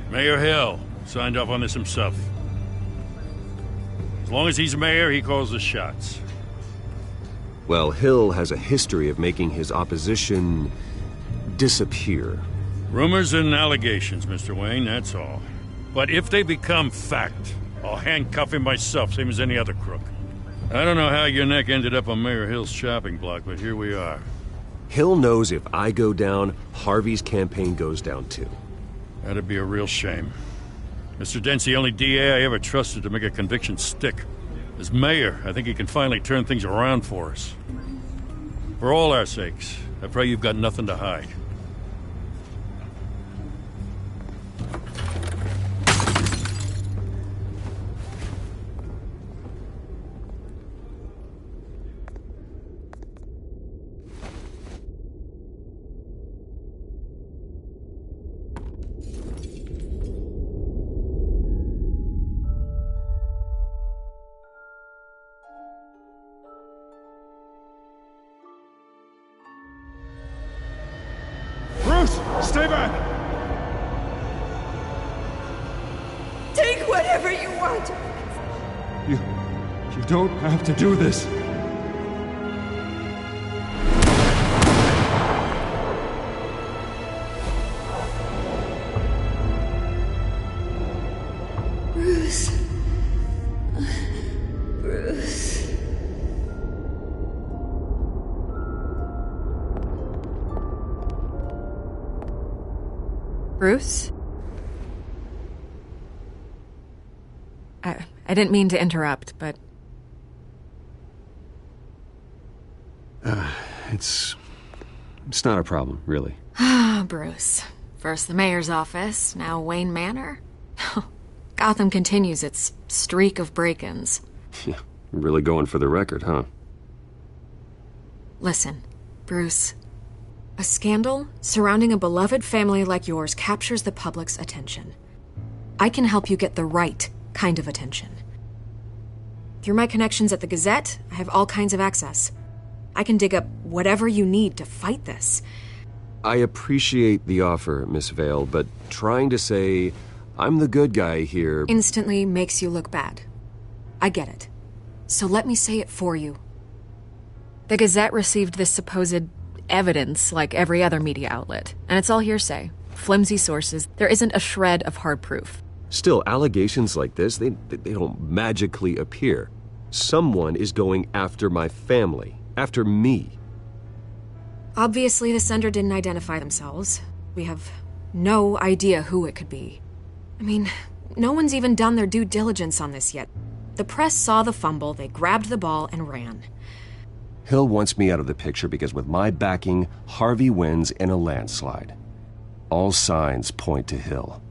Mayor Hill signed off on this himself. As long as he's mayor, he calls the shots. Well, Hill has a history of making his opposition disappear. Rumors and allegations, Mr. Wayne, that's all. But if they become fact, I'll handcuff him myself, same as any other crook. I don't know how your neck ended up on Mayor Hill's shopping block, but here we are. Hill knows if I go down, Harvey's campaign goes down too. That'd be a real shame. Mr. Dent's the only DA I ever trusted to make a conviction stick. As mayor, I think he can finally turn things around for us. For all our sakes, I pray you've got nothing to hide. Stay back! Take whatever you want. You don't have to do this. Bruce? I didn't mean to interrupt, but... It's not a problem, really. Ah, Bruce. First the mayor's office, now Wayne Manor. Gotham continues its streak of break-ins. Yeah, really going for the record, huh? Listen, Bruce. A scandal surrounding a beloved family like yours captures the public's attention. I can help you get the right kind of attention. Through my connections at the Gazette, I have all kinds of access. I can dig up whatever you need to fight this. I appreciate the offer, Miss Vale, but trying to say I'm the good guy here... instantly makes you look bad. I get it. So let me say it for you. The Gazette received this supposed evidence like every other media outlet, and it's all hearsay. Flimsy sources. There isn't a shred of hard proof. Still, allegations like this, they don't magically appear. Someone is going after my family. After me. Obviously, the sender didn't identify themselves. We have no idea who it could be. I mean, no one's even done their due diligence on this yet. The press saw the fumble, they grabbed the ball and ran. Hill wants me out of the picture because with my backing, Harvey wins in a landslide. All signs point to Hill.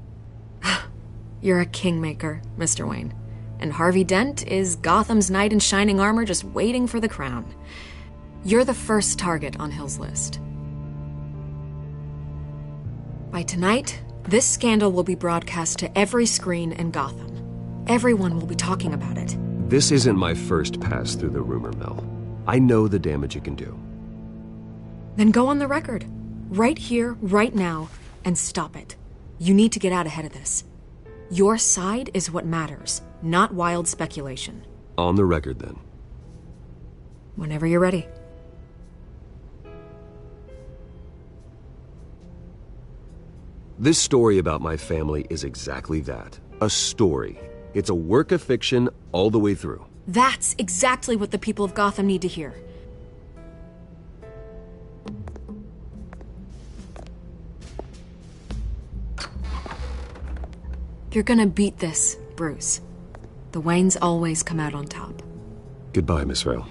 You're a kingmaker, Mr. Wayne. And Harvey Dent is Gotham's knight in shining armor just waiting for the crown. You're the first target on Hill's list. By tonight, this scandal will be broadcast to every screen in Gotham. Everyone will be talking about it. This isn't my first pass through the rumor mill. I know the damage it can do. Then go on the record. Right here, right now, and stop it. You need to get out ahead of this. Your side is what matters, not wild speculation. On the record, then. Whenever you're ready. This story about my family is exactly that. A story. It's a work of fiction all the way through. That's exactly what the people of Gotham need to hear. You're gonna beat this, Bruce. The Waynes always come out on top. Goodbye, Miss Vale.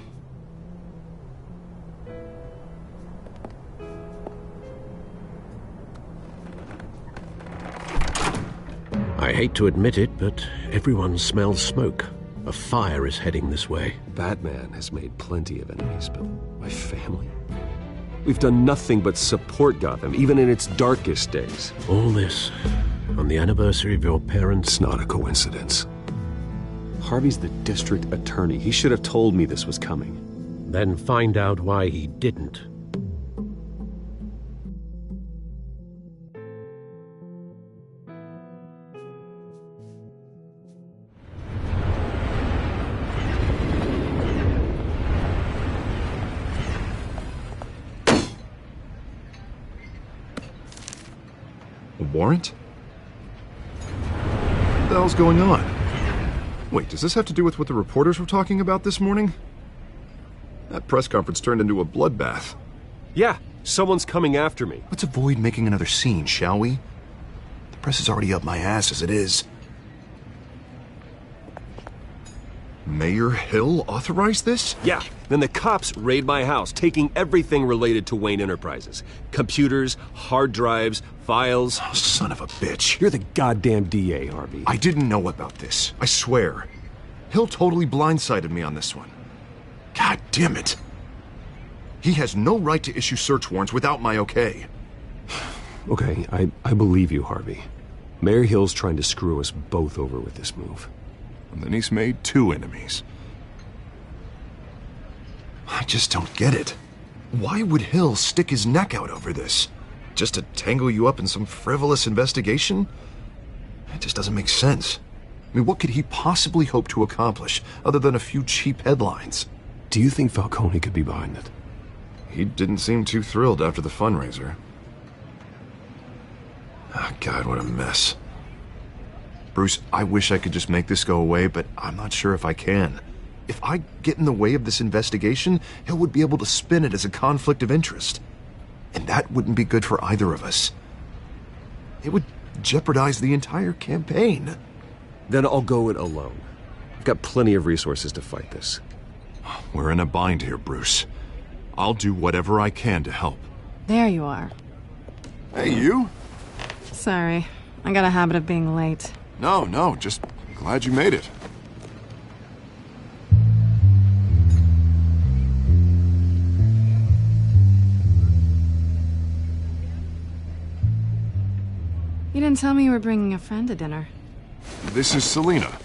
I hate to admit it, but everyone smells smoke. A fire is heading this way. Batman has made plenty of enemies, but my family? We've done nothing but support Gotham, even in its darkest days. All this on the anniversary of your parents'... It's not a coincidence. Harvey's the district attorney. He should have told me this was coming. Then find out why he didn't. A warrant? What the hell's going on? Wait, does this have to do with what the reporters were talking about this morning? That press conference turned into a bloodbath. Yeah, someone's coming after me. Let's avoid making another scene, shall we? The press is already up my ass as it is. Mayor Hill authorized this? Yeah, then the cops raid my house, taking everything related to Wayne Enterprises. Computers, hard drives, files. Oh, son of a bitch. You're the goddamn DA, Harvey. I didn't know about this. I swear. Hill totally blindsided me on this one. God damn it. He has no right to issue search warrants without my okay. Okay, I believe you, Harvey. Mayor Hill's trying to screw us both over with this move. And then he's made 2 enemies. I just don't get it. Why would Hill stick his neck out over this? Just to tangle you up in some frivolous investigation? It just doesn't make sense. I mean, what could he possibly hope to accomplish other than a few cheap headlines? Do you think Falcone could be behind it? He didn't seem too thrilled after the fundraiser. Oh, God, what a mess. Bruce, I wish I could just make this go away, but I'm not sure if I can. If I get in the way of this investigation, Hill would be able to spin it as a conflict of interest. And that wouldn't be good for either of us. It would jeopardize the entire campaign. Then I'll go it alone. I've got plenty of resources to fight this. We're in a bind here, Bruce. I'll do whatever I can to help. There you are. Hey, you? Sorry. I got a habit of being late. No, just glad you made it. You didn't tell me you were bringing a friend to dinner. This is Selina.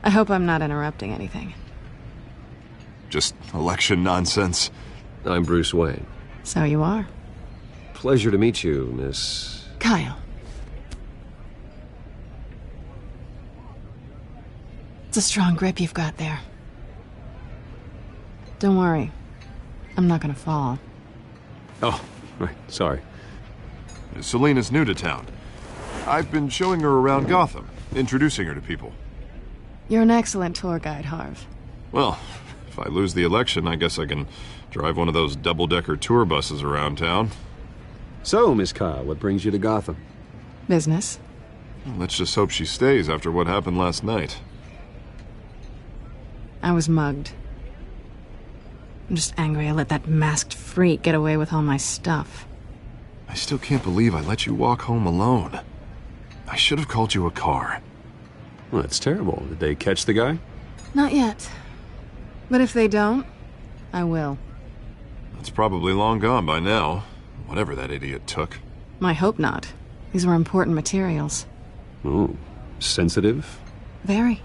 I hope I'm not interrupting anything. Just election nonsense. I'm Bruce Wayne. So you are. Pleasure to meet you, Miss... Kyle. It's a strong grip you've got there. Don't worry. I'm not gonna fall. Oh, right. Sorry. Selina's new to town. I've been showing her around Gotham, introducing her to people. You're an excellent tour guide, Harv. Well, if I lose the election, I guess I can drive one of those double-decker tour buses around town. So, Miss Kyle, what brings you to Gotham? Business. Let's just hope she stays after what happened last night. I was mugged. I'm just angry I let that masked freak get away with all my stuff. I still can't believe I let you walk home alone. I should have called you a car. Well, that's terrible. Did they catch the guy? Not yet. But if they don't, I will. It's probably long gone by now, whatever that idiot took. I hope not. These were important materials. Ooh, sensitive? Very.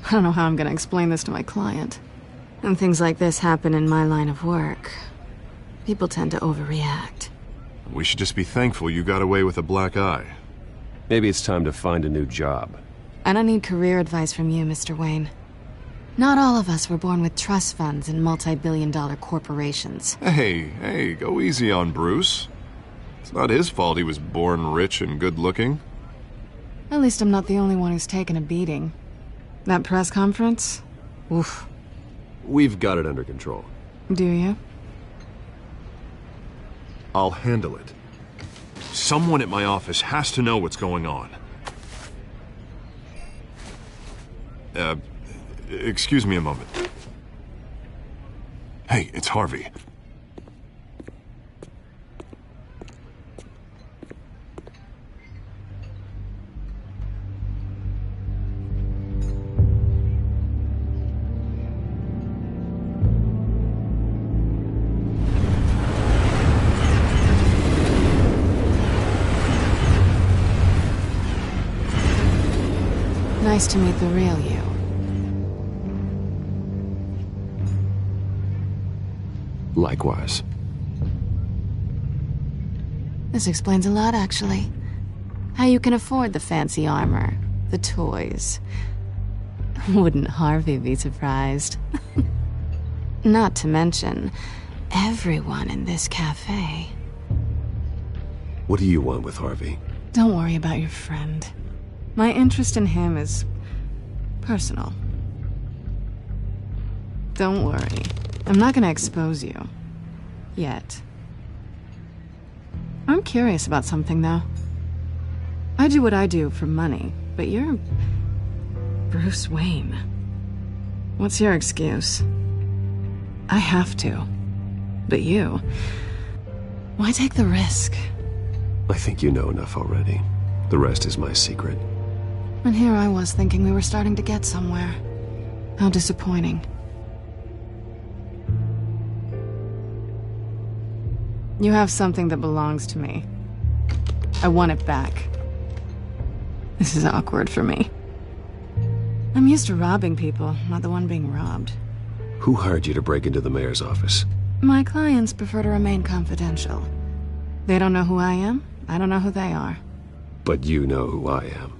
I don't know how I'm gonna explain this to my client. When things like this happen in my line of work, people tend to overreact. We should just be thankful you got away with a black eye. Maybe it's time to find a new job. I don't need career advice from you, Mr. Wayne. Not all of us were born with trust funds and multi-billion-dollar corporations. Hey, go easy on Bruce. It's not his fault he was born rich and good-looking. At least I'm not the only one who's taken a beating. That press conference? Oof. We've got it under control. Do you? I'll handle it. Someone at my office has to know what's going on. Excuse me a moment. Hey, it's Harvey. Nice to meet the real you. Likewise. This explains a lot, actually. How you can afford the fancy armor, the toys. Wouldn't Harvey be surprised? Not to mention, everyone in this cafe. What do you want with Harvey? Don't worry about your friend. My interest in him is personal. Don't worry. I'm not gonna expose you. Yet. I'm curious about something, though. I do what I do for money, but you're... Bruce Wayne. What's your excuse? I have to. But you... Why take the risk? I think you know enough already. The rest is my secret. And here I was thinking we were starting to get somewhere. How disappointing. You have something that belongs to me. I want it back. This is awkward for me. I'm used to robbing people, not the one being robbed. Who hired you to break into the mayor's office? My clients prefer to remain confidential. They don't know who I am, I don't know who they are. But you know who I am.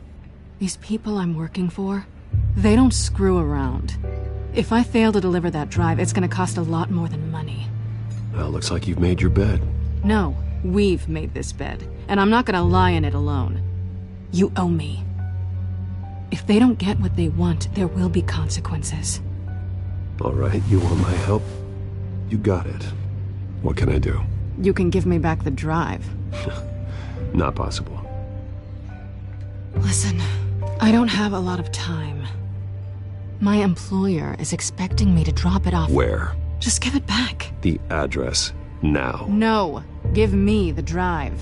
These people I'm working for, they don't screw around. If I fail to deliver that drive, it's gonna cost a lot more than money. Well, looks like you've made your bed. No, we've made this bed, and I'm not gonna lie in it alone. You owe me. If they don't get what they want, there will be consequences. All right, you want my help? You got it. What can I do? You can give me back the drive. Not possible. Listen, I don't have a lot of time. My employer is expecting me to drop it off. Where? Just give it back. The address, now. No, give me the drive.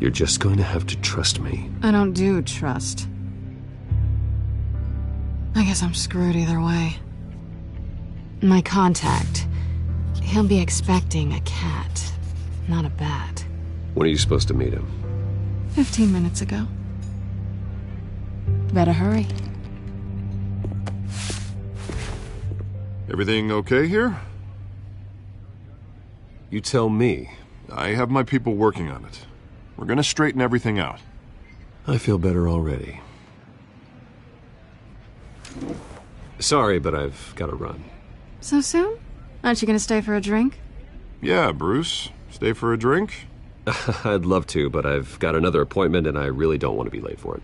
You're just going to have to trust me. I don't do trust. I guess I'm screwed either way. My contact, he'll be expecting a cat, not a bat. When are you supposed to meet him? 15 minutes ago. Better hurry. Everything okay here? You tell me. I have my people working on it. We're gonna straighten everything out. I feel better already. Sorry, but I've got to run. So soon? Aren't you gonna stay for a drink? Yeah, Bruce. Stay for a drink? I'd love to, but I've got another appointment and I really don't want to be late for it.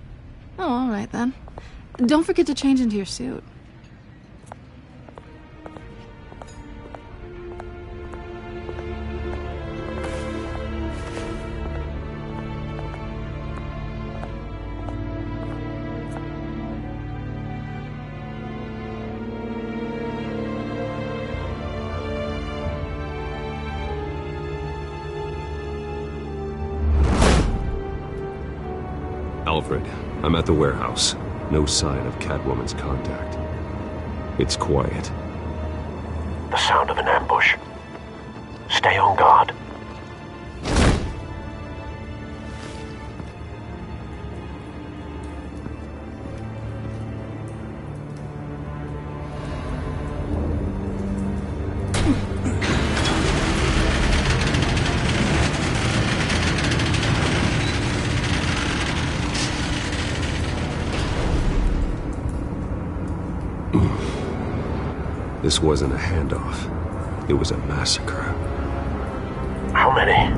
Oh, all right then. Don't forget to change into your suit. Alfred, I'm at the warehouse. No sign of Catwoman's contact. It's quiet. The sound of an ambush. Stay on guard. This wasn't a handoff. It was a massacre. How many?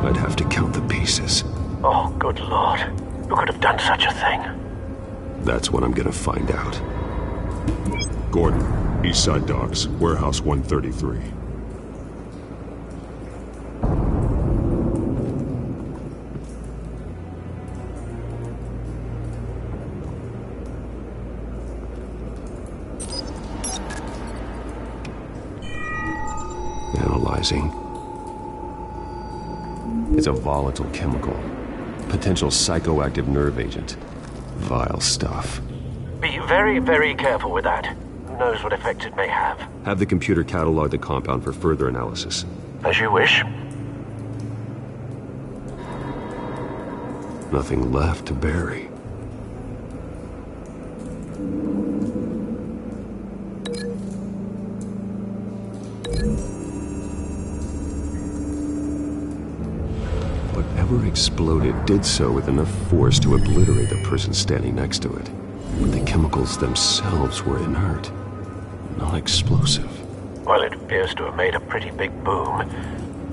I'd have to count the pieces. Oh, good Lord. Who could have done such a thing? That's what I'm gonna find out. Gordon, East Side Docks, Warehouse 133. Analyzing. It's a volatile chemical. Potential psychoactive nerve agent. Vile stuff. Be very, very careful with that. Who knows what effects it may have. Have the computer catalog the compound for further analysis. As you wish. Nothing left to bury. Whatever exploded did so with enough force to obliterate the person standing next to it. But the chemicals themselves were inert, not explosive. Well, it appears to have made a pretty big boom.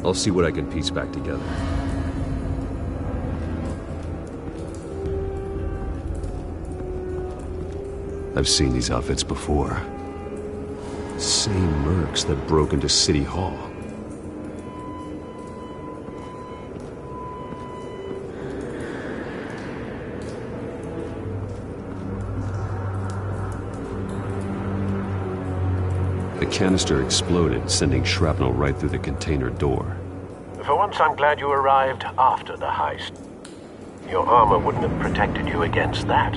I'll see what I can piece back together. I've seen these outfits before. Same mercs that broke into City Hall. The canister exploded, sending shrapnel right through the container door. For once, I'm glad you arrived after the heist. Your armor wouldn't have protected you against that.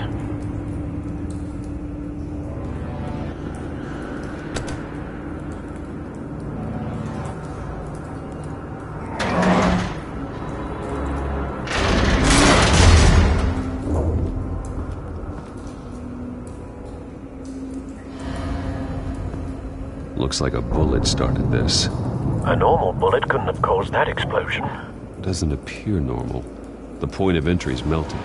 Looks like a bullet started this. A normal bullet couldn't have caused that explosion. Doesn't appear normal. The point of entry's melted.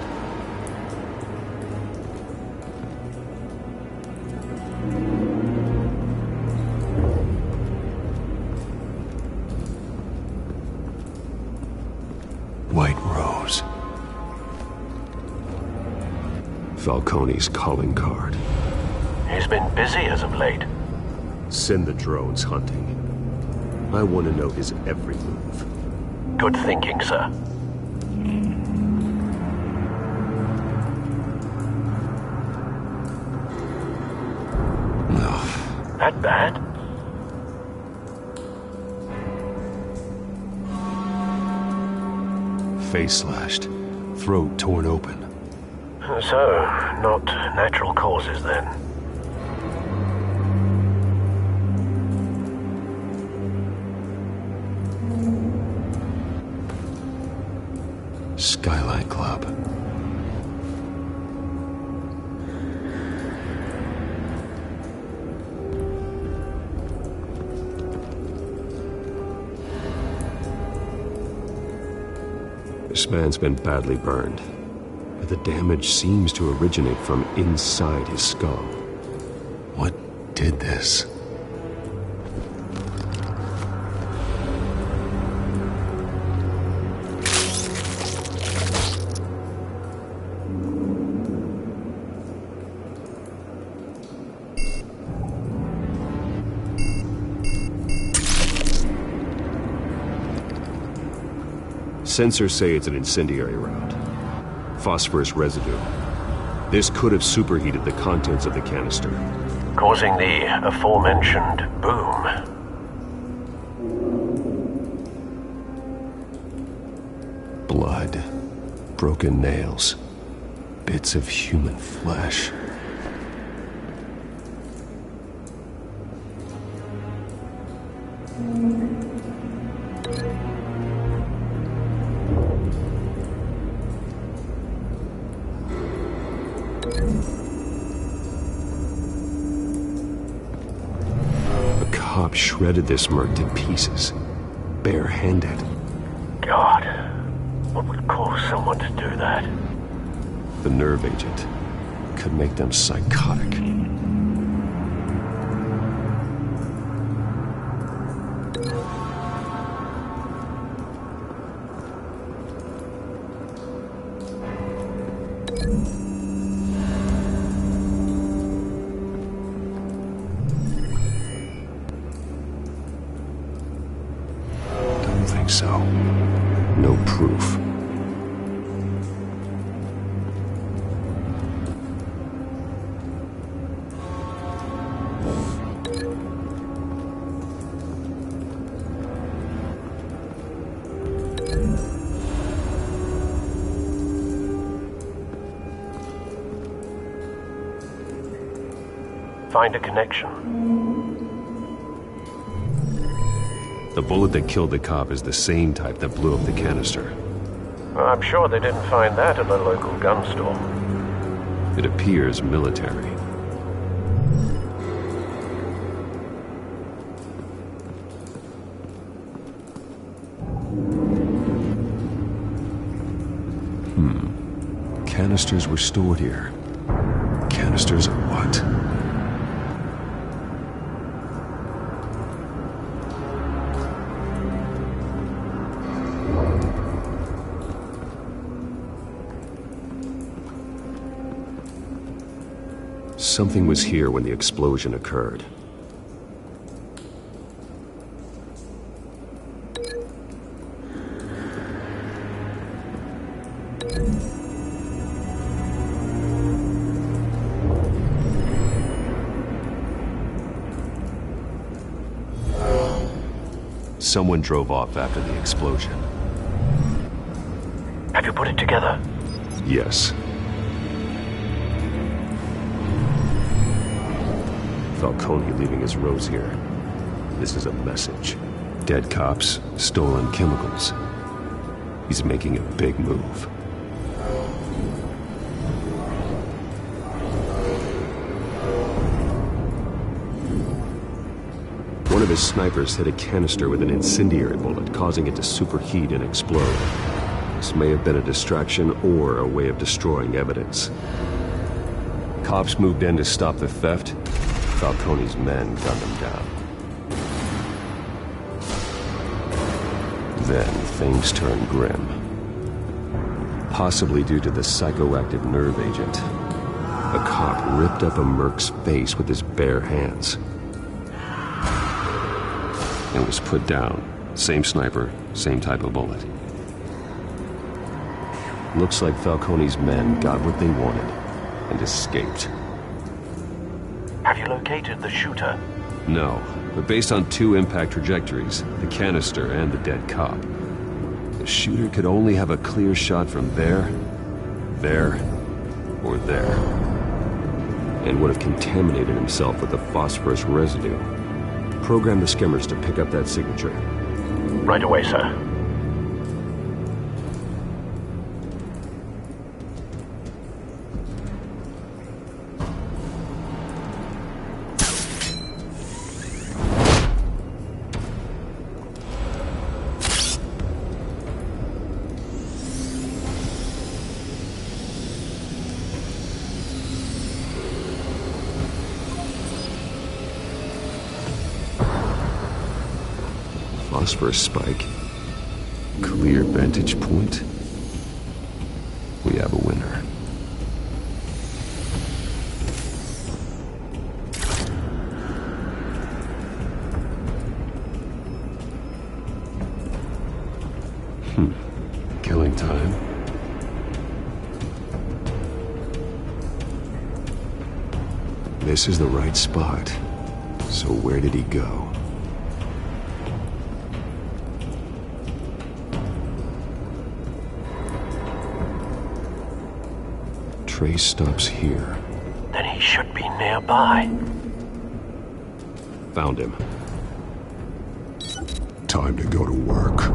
White Rose. Falcone's calling card. He's been busy as of late. Send the drones hunting. I want to know his every move. Good thinking, sir. No. That bad? Face slashed, throat torn open. So, not natural causes then. Skyline Club. This man's been badly burned, but the damage seems to originate from inside his skull. What did this? Sensors say it's an incendiary round. Phosphorus residue. This could have superheated the contents of the canister, causing the aforementioned boom. Blood, broken nails, bits of human flesh. Shredded this merc to pieces, bare-handed. God, what would cause someone to do that? The nerve agent could make them psychotic. So, no proof. Find a connection. The bullet that killed the cop is the same type that blew up the canister. I'm sure they didn't find that at the local gun store. It appears military. Canisters were stored here. Canisters of what? Something was here when the explosion occurred. Someone drove off after the explosion. Have you put it together? Yes. Falcone leaving his rose here. This is a message. Dead cops, stolen chemicals. He's making a big move. One of his snipers hit a canister with an incendiary bullet, causing it to superheat and explode. This may have been a distraction or a way of destroying evidence. Cops moved in to stop the theft. Falcone's men gunned them down. Then things turned grim. Possibly due to the psychoactive nerve agent. A cop ripped up a merc's face with his bare hands. and was put down. Same sniper, same type of bullet. Looks like Falcone's men got what they wanted and escaped. Have you located the shooter? No, but based on 2 impact trajectories, the canister and the dead cop, the shooter could only have a clear shot from there, or there, and would have contaminated himself with the phosphorus residue. Program the skimmers to pick up that signature. Right away, sir. Phosphorus spike. Clear vantage point. We have a winner. Killing time. This is the right spot. So where did he go? Trace stops here. Then he should be nearby. Found him. Time to go to work.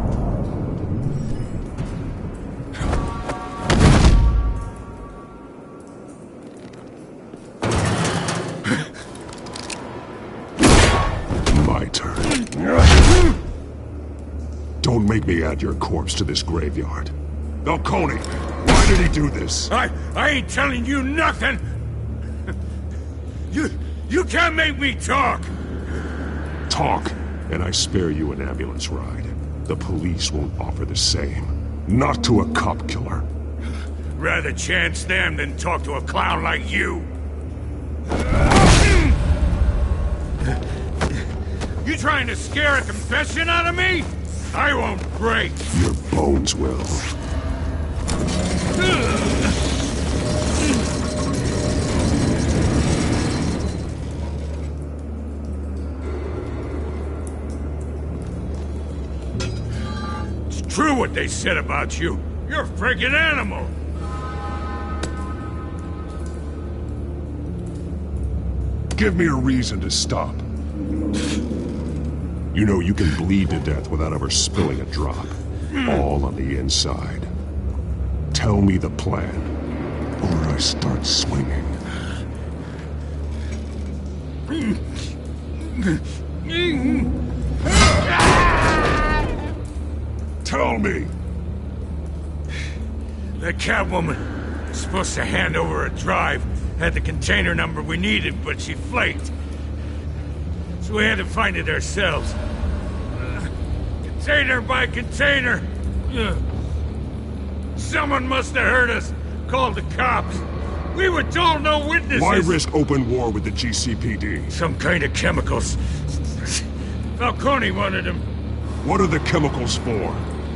My turn. Don't make me add your corpse to this graveyard. Falcone! Why did he do this? I ain't telling you nothing! You can't make me talk! Talk, and I spare you an ambulance ride. The police won't offer the same. Not to a cop killer. Rather chance them than talk to a clown like you. You trying to scare a confession out of me? I won't break. Your bones will. It's true what they said about you. You're a friggin' animal. Give me a reason to stop. You know you can bleed to death without ever spilling a drop. All on the inside. Tell me the plan, or I start swinging. Tell me! That Catwoman was supposed to hand over a drive, had the container number we needed, but she flaked. So we had to find it ourselves. Container by container. Someone must have heard us, called the cops. We were told no witnesses. Why risk open war with the GCPD? Some kind of chemicals. Falcone wanted them. What are the chemicals for?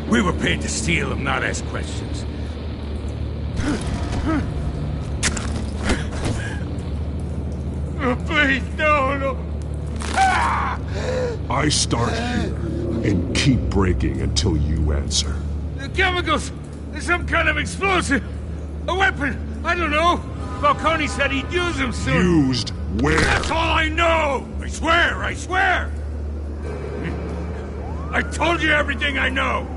We were paid to steal them, not ask questions. Oh, please, no. I start here and keep breaking until you answer. The chemicals! There's some kind of explosive! A weapon! I don't know! Falcone said he'd use them soon! Used where? That's all I know! I swear! I told you everything I know!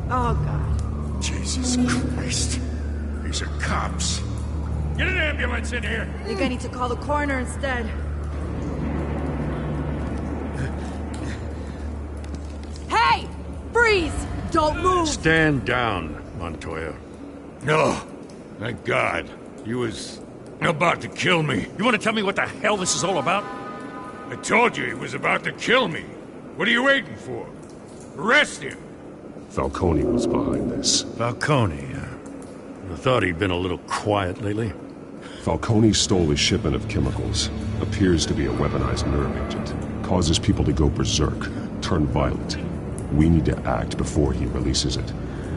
Oh, God. Jesus Christ. These are cops. Get an ambulance in here! I think I need to call the coroner instead. Hey! Freeze! Don't move! Stand down, Montoya. No. Thank God. He was about to kill me. You want to tell me what the hell this is all about? I told you he was about to kill me. What are you waiting for? Arrest him! Falcone was behind this. Falcone, I thought he'd been a little quiet lately. Falcone stole a shipment of chemicals. Appears to be a weaponized nerve agent. Causes people to go berserk, turn violent. We need to act before he releases it.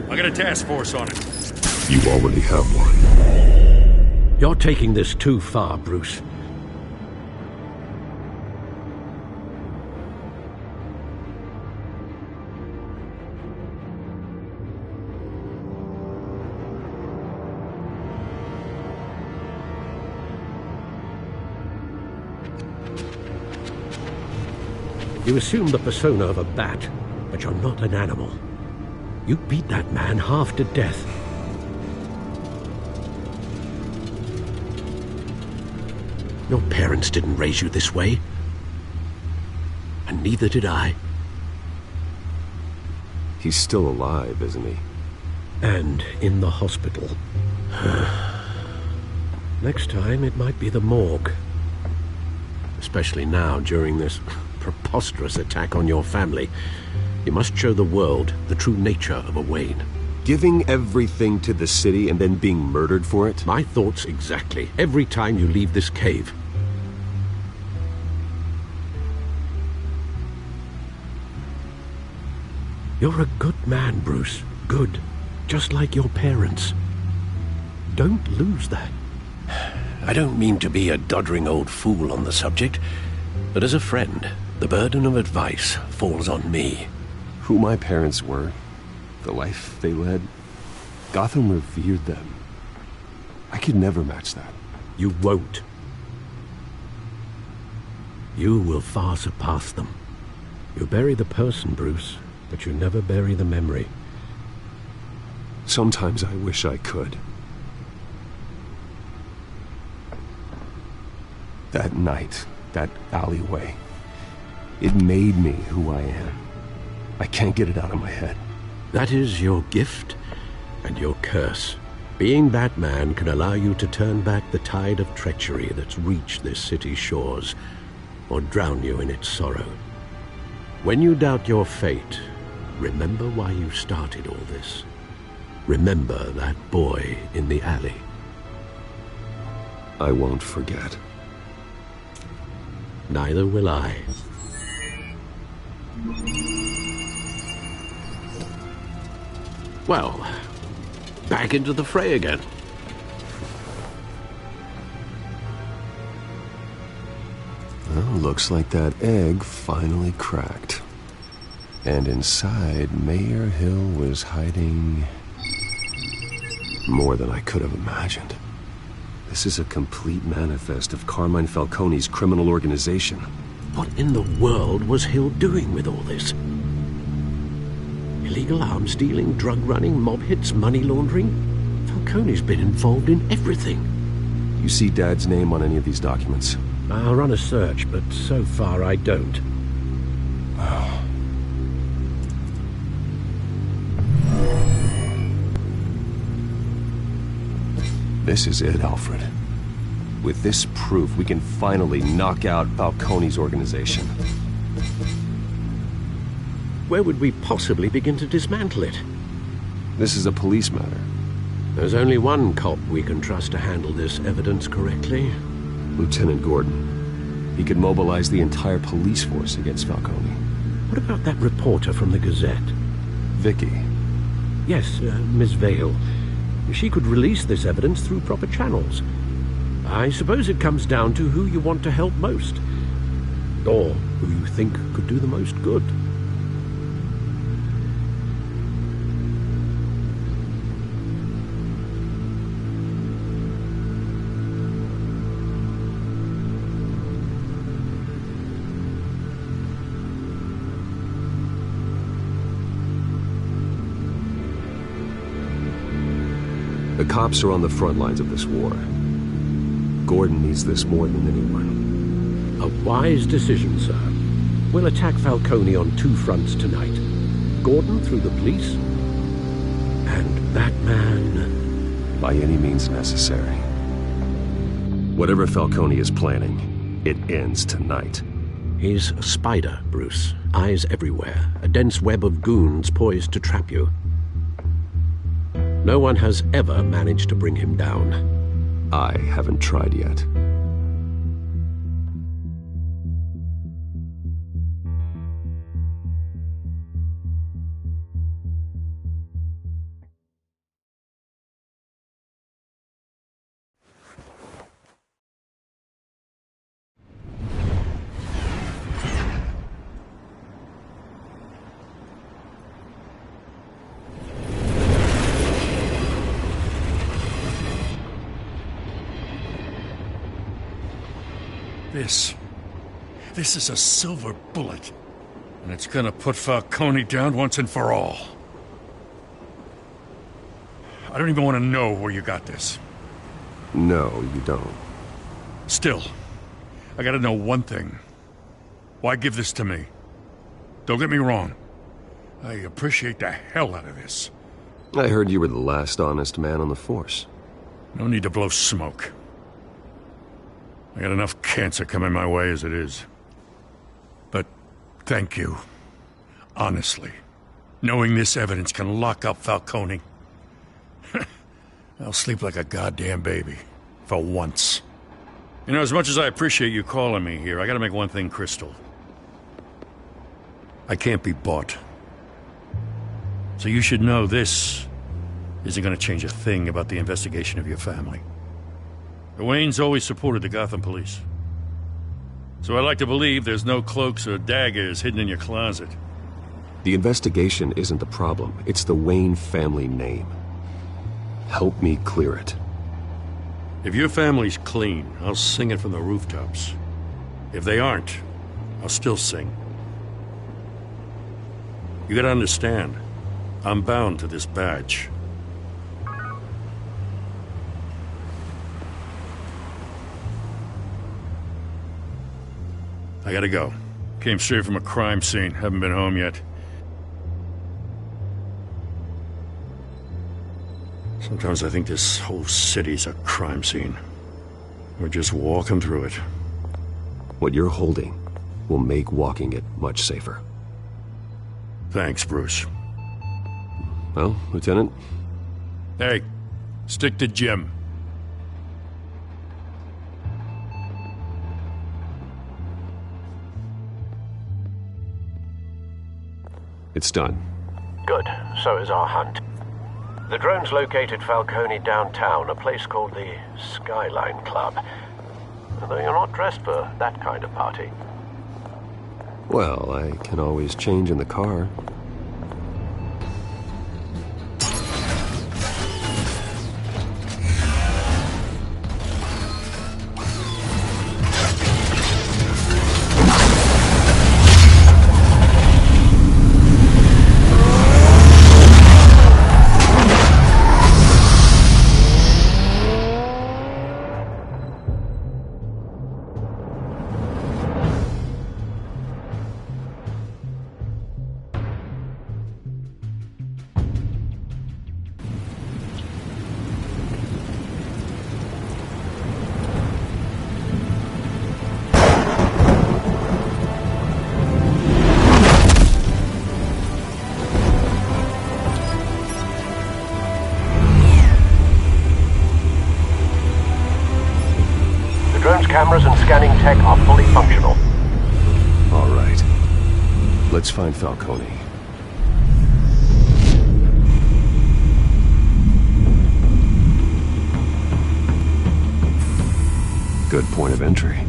I got a task force on it. You already have one. You're taking this too far, Bruce. You assume the persona of a bat, but you're not an animal. You beat that man half to death. Your parents didn't raise you this way. And neither did I. He's still alive, isn't he? And in the hospital. Next time, it might be the morgue. Especially now, during this preposterous attack on your family. You must show the world the true nature of a Wayne. Giving everything to the city and then being murdered for it? My thoughts exactly. Every time you leave this cave. You're a good man, Bruce. Good. Just like your parents. Don't lose that. I don't mean to be a doddering old fool on the subject, but as a friend, the burden of advice falls on me. Who my parents were, the life they led, Gotham revered them. I could never match that. You won't. You will far surpass them. You bury the person, Bruce, but you never bury the memory. Sometimes I wish I could. That night, that alleyway, it made me who I am. I can't get it out of my head. That is your gift and your curse. Being Batman can allow you to turn back the tide of treachery that's reached this city's shores, or drown you in its sorrow. When you doubt your fate, remember why you started all this. Remember that boy in the alley. I won't forget. Neither will I. Well, back into the fray again. Well, looks like that egg finally cracked. And inside, Mayor Hill was hiding more than I could have imagined. This is a complete manifest of Carmine Falcone's criminal organization. What in the world was Hill doing with all this? Illegal arms dealing, drug running, mob hits, money laundering? Falcone's been involved in everything. You see Dad's name on any of these documents? I'll run a search, but so far I don't. This is it, Alfred. With this proof, we can finally knock out Falcone's organization. Where would we possibly begin to dismantle it? This is a police matter. There's only one cop we can trust to handle this evidence correctly. Lieutenant Gordon. He could mobilize the entire police force against Falcone. What about that reporter from the Gazette? Vicky. Yes, Miss Vale. She could release this evidence through proper channels. I suppose it comes down to who you want to help most. Or who you think could do the most good. The cops are on the front lines of this war. Gordon needs this more than anyone. A wise decision, sir. We'll attack Falcone on two fronts tonight. Gordon through the police, and Batman... by any means necessary. Whatever Falcone is planning, it ends tonight. He's a spider, Bruce. Eyes everywhere. A dense web of goons poised to trap you. No one has ever managed to bring him down. I haven't tried yet. This is a silver bullet. And it's gonna put Falcone down once and for all. I don't even want to know where you got this. No, you don't. Still, I gotta know one thing. Why give this to me? Don't get me wrong. I appreciate the hell out of this. I heard you were the last honest man on the force. No need to blow smoke. I got enough cancer coming my way as it is. But thank you. Honestly. Knowing this evidence can lock up Falcone. I'll sleep like a goddamn baby. For once. You know, as much as I appreciate you calling me here, I gotta make one thing crystal. I can't be bought. So you should know this isn't gonna change a thing about the investigation of your family. The Waynes always supported the Gotham police. So I like to believe there's no cloaks or daggers hidden in your closet. The investigation isn't the problem. It's the Wayne family name. Help me clear it. If your family's clean, I'll sing it from the rooftops. If they aren't, I'll still sing. You gotta understand, I'm bound to this badge. I gotta go. Came straight from a crime scene. Haven't been home yet. Sometimes I think this whole city's a crime scene. We're just walking through it. What you're holding will make walking it much safer. Thanks, Bruce. Well, Lieutenant? Hey, stick to Jim. It's done. Good. So is our hunt. The drones located Falcone downtown, a place called the Skyline Club. Although you're not dressed for that kind of party. Well, I can always change in the car. Cameras and scanning tech are fully functional. All right. Let's find Falcone. Good point of entry.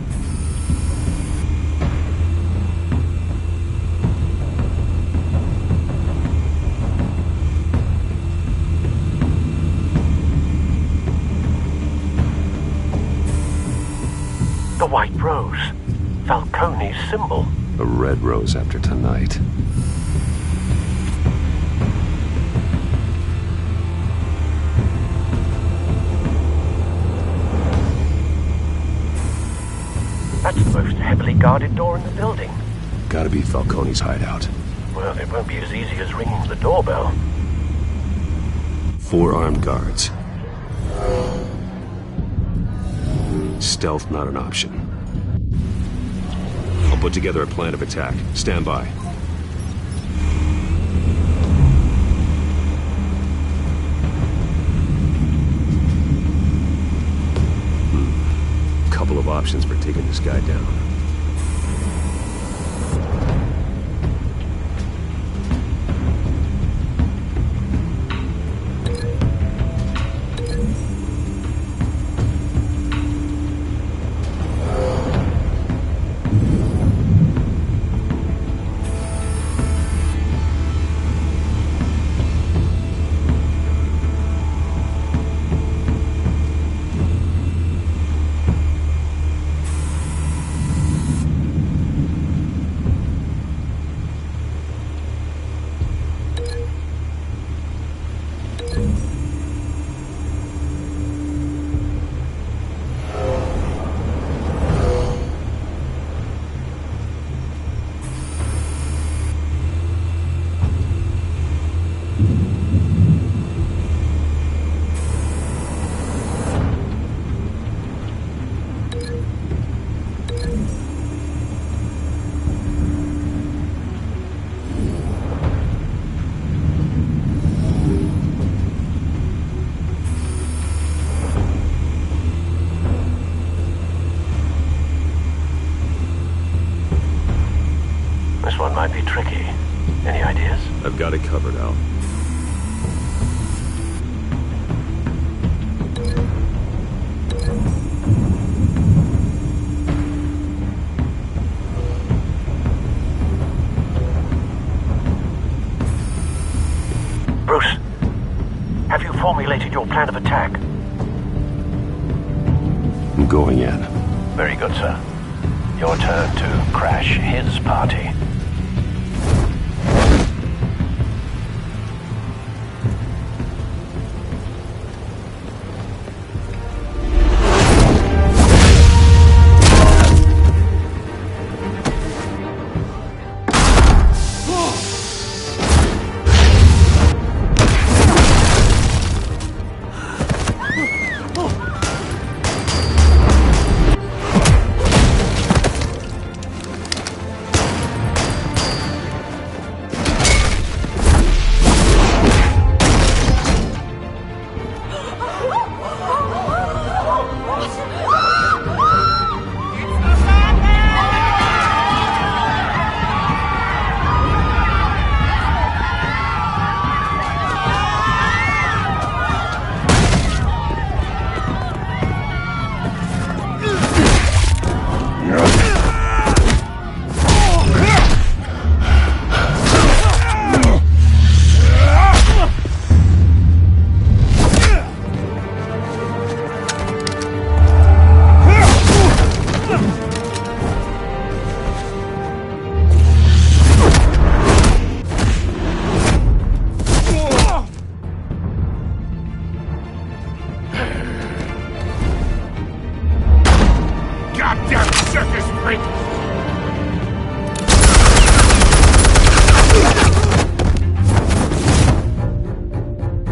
The white rose. Falcone's symbol. A red rose after tonight. That's the most heavily guarded door in the building. Gotta be Falcone's hideout. Well, it won't be as easy as ringing the doorbell. 4 armed guards. Stealth not an option. I'll put together a plan of attack. Stand by. Couple of options for taking this guy down. might be tricky. Any ideas? I've got it covered, Al. Bruce, have you formulated your plan of attack? I'm going in. Very good, sir. Your turn to crash his party.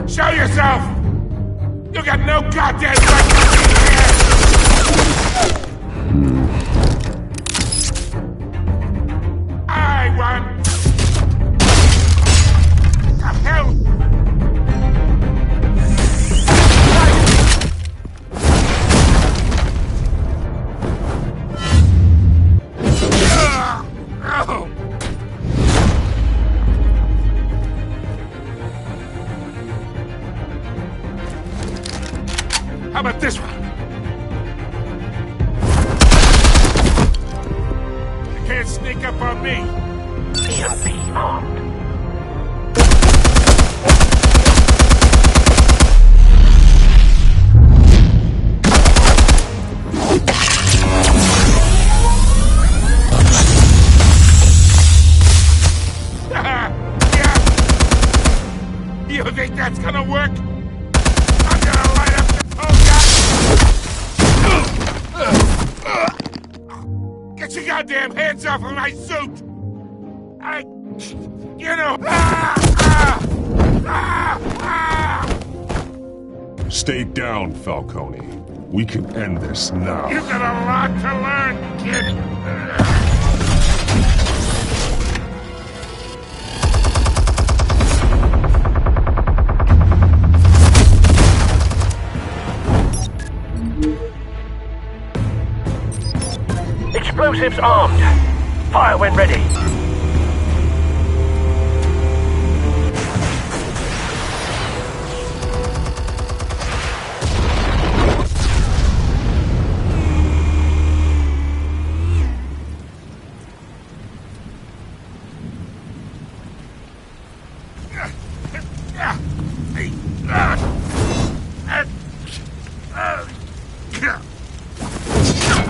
Show yourself! You got no goddamn right to be here! I won! The hell? How about this one? You can't sneak up on me. EMP armed. Yeah. You think that's gonna work? Get your goddamn hands off of my suit! Stay down, Falcone. We can end this now. You got a lot to learn, kid! Explosives armed. Fire when ready.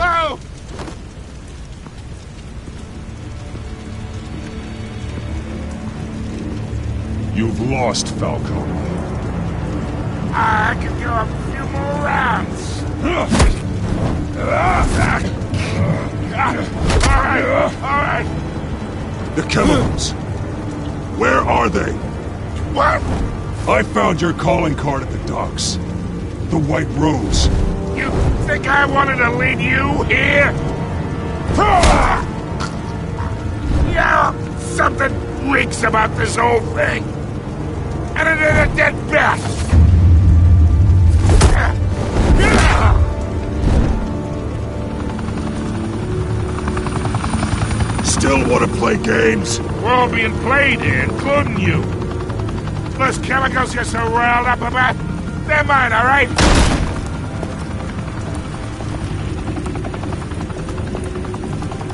Oh! You've lost, Falcone. I can go a few more rounds. All right. The chemicals. Where are they? What? I found your calling card at the docks. The White Rose. You think I wanted to lead you here? Yeah, something reeks about this whole thing. And it is a dead bat. Still want to play games? We're all being played here, including you. Those chemicals you're so riled up about, they're mine, all right?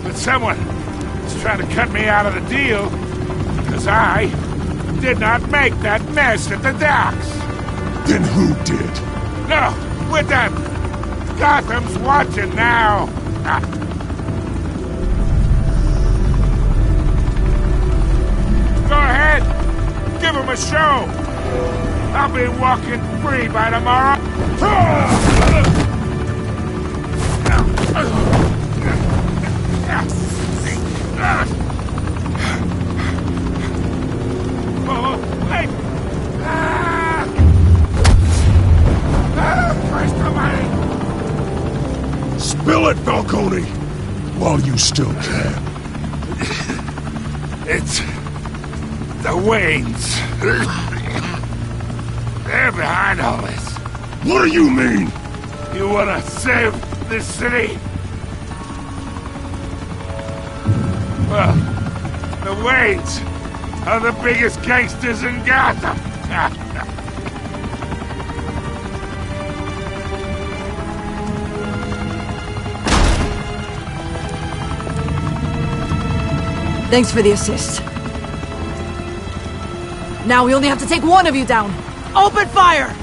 But someone is trying to cut me out of the deal because I did not make that mess at the docks. Then who did? No, we're done. Gotham's watching now. Go ahead. Give him a show. I'll be walking free by tomorrow. Oh, wait. Christ almighty. Spill it, Falcone! While you still can. It's the Waynes. They're behind all this. What do you mean? You want to save this city? Well, the Waynes are the biggest gangsters in Gotham. Thanks for the assist. Now we only have to take one of you down. Open fire!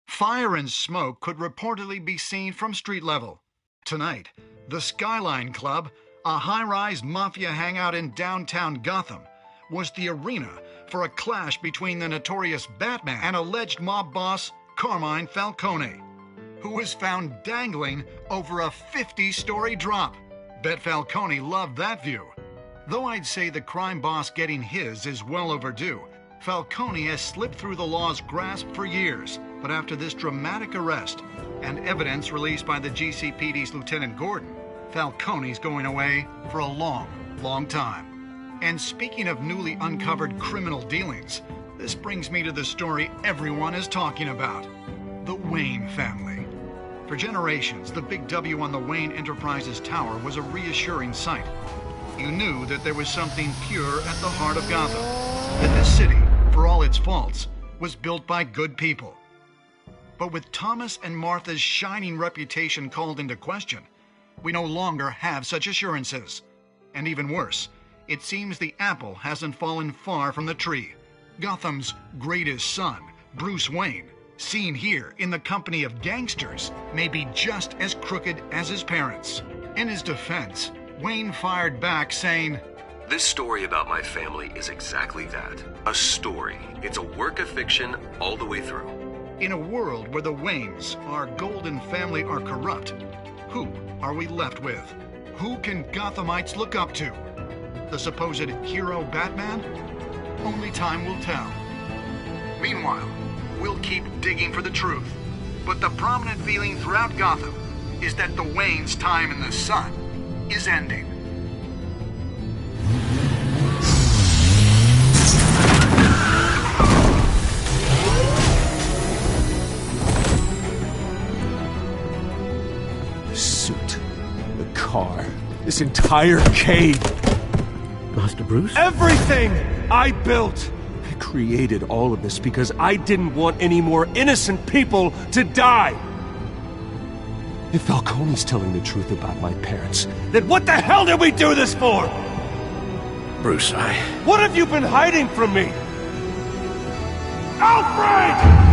Fire and smoke could reportedly be seen from street level. Tonight, the Skyline Club, a high-rise mafia hangout in downtown Gotham, was the arena for a clash between the notorious Batman and alleged mob boss Carmine Falcone, who was found dangling over a 50-story drop. Bet Falcone loved that view. Though I'd say the crime boss getting his is well overdue, Falcone has slipped through the law's grasp for years. But after this dramatic arrest and evidence released by the GCPD's Lieutenant Gordon, Falcone's going away for a long, long time. And speaking of newly uncovered criminal dealings, this brings me to the story everyone is talking about: the Wayne family. For generations, the big W on the Wayne Enterprises tower was a reassuring sight. You knew that there was something pure at the heart of Gotham, that this city, for all its faults, was built by good people. But with Thomas and Martha's shining reputation called into question, we no longer have such assurances. And even worse, it seems the apple hasn't fallen far from the tree. Gotham's greatest son, Bruce Wayne, seen here in the company of gangsters, may be just as crooked as his parents. In his defense, Wayne fired back saying, "This story about my family is exactly that. A story. It's a work of fiction all the way through." In a world where the Waynes, our golden family, are corrupt, who are we left with? Who can Gothamites look up to? The supposed hero Batman? Only time will tell. Meanwhile, we'll keep digging for the truth. But the prominent feeling throughout Gotham is that the Waynes' time in the sun is ending. Car. This entire cave. Master Bruce? Everything I built. I created all of this because I didn't want any more innocent people to die. If Falcone's telling the truth about my parents, then what the hell did we do this for? Bruce, What have you been hiding from me? Alfred!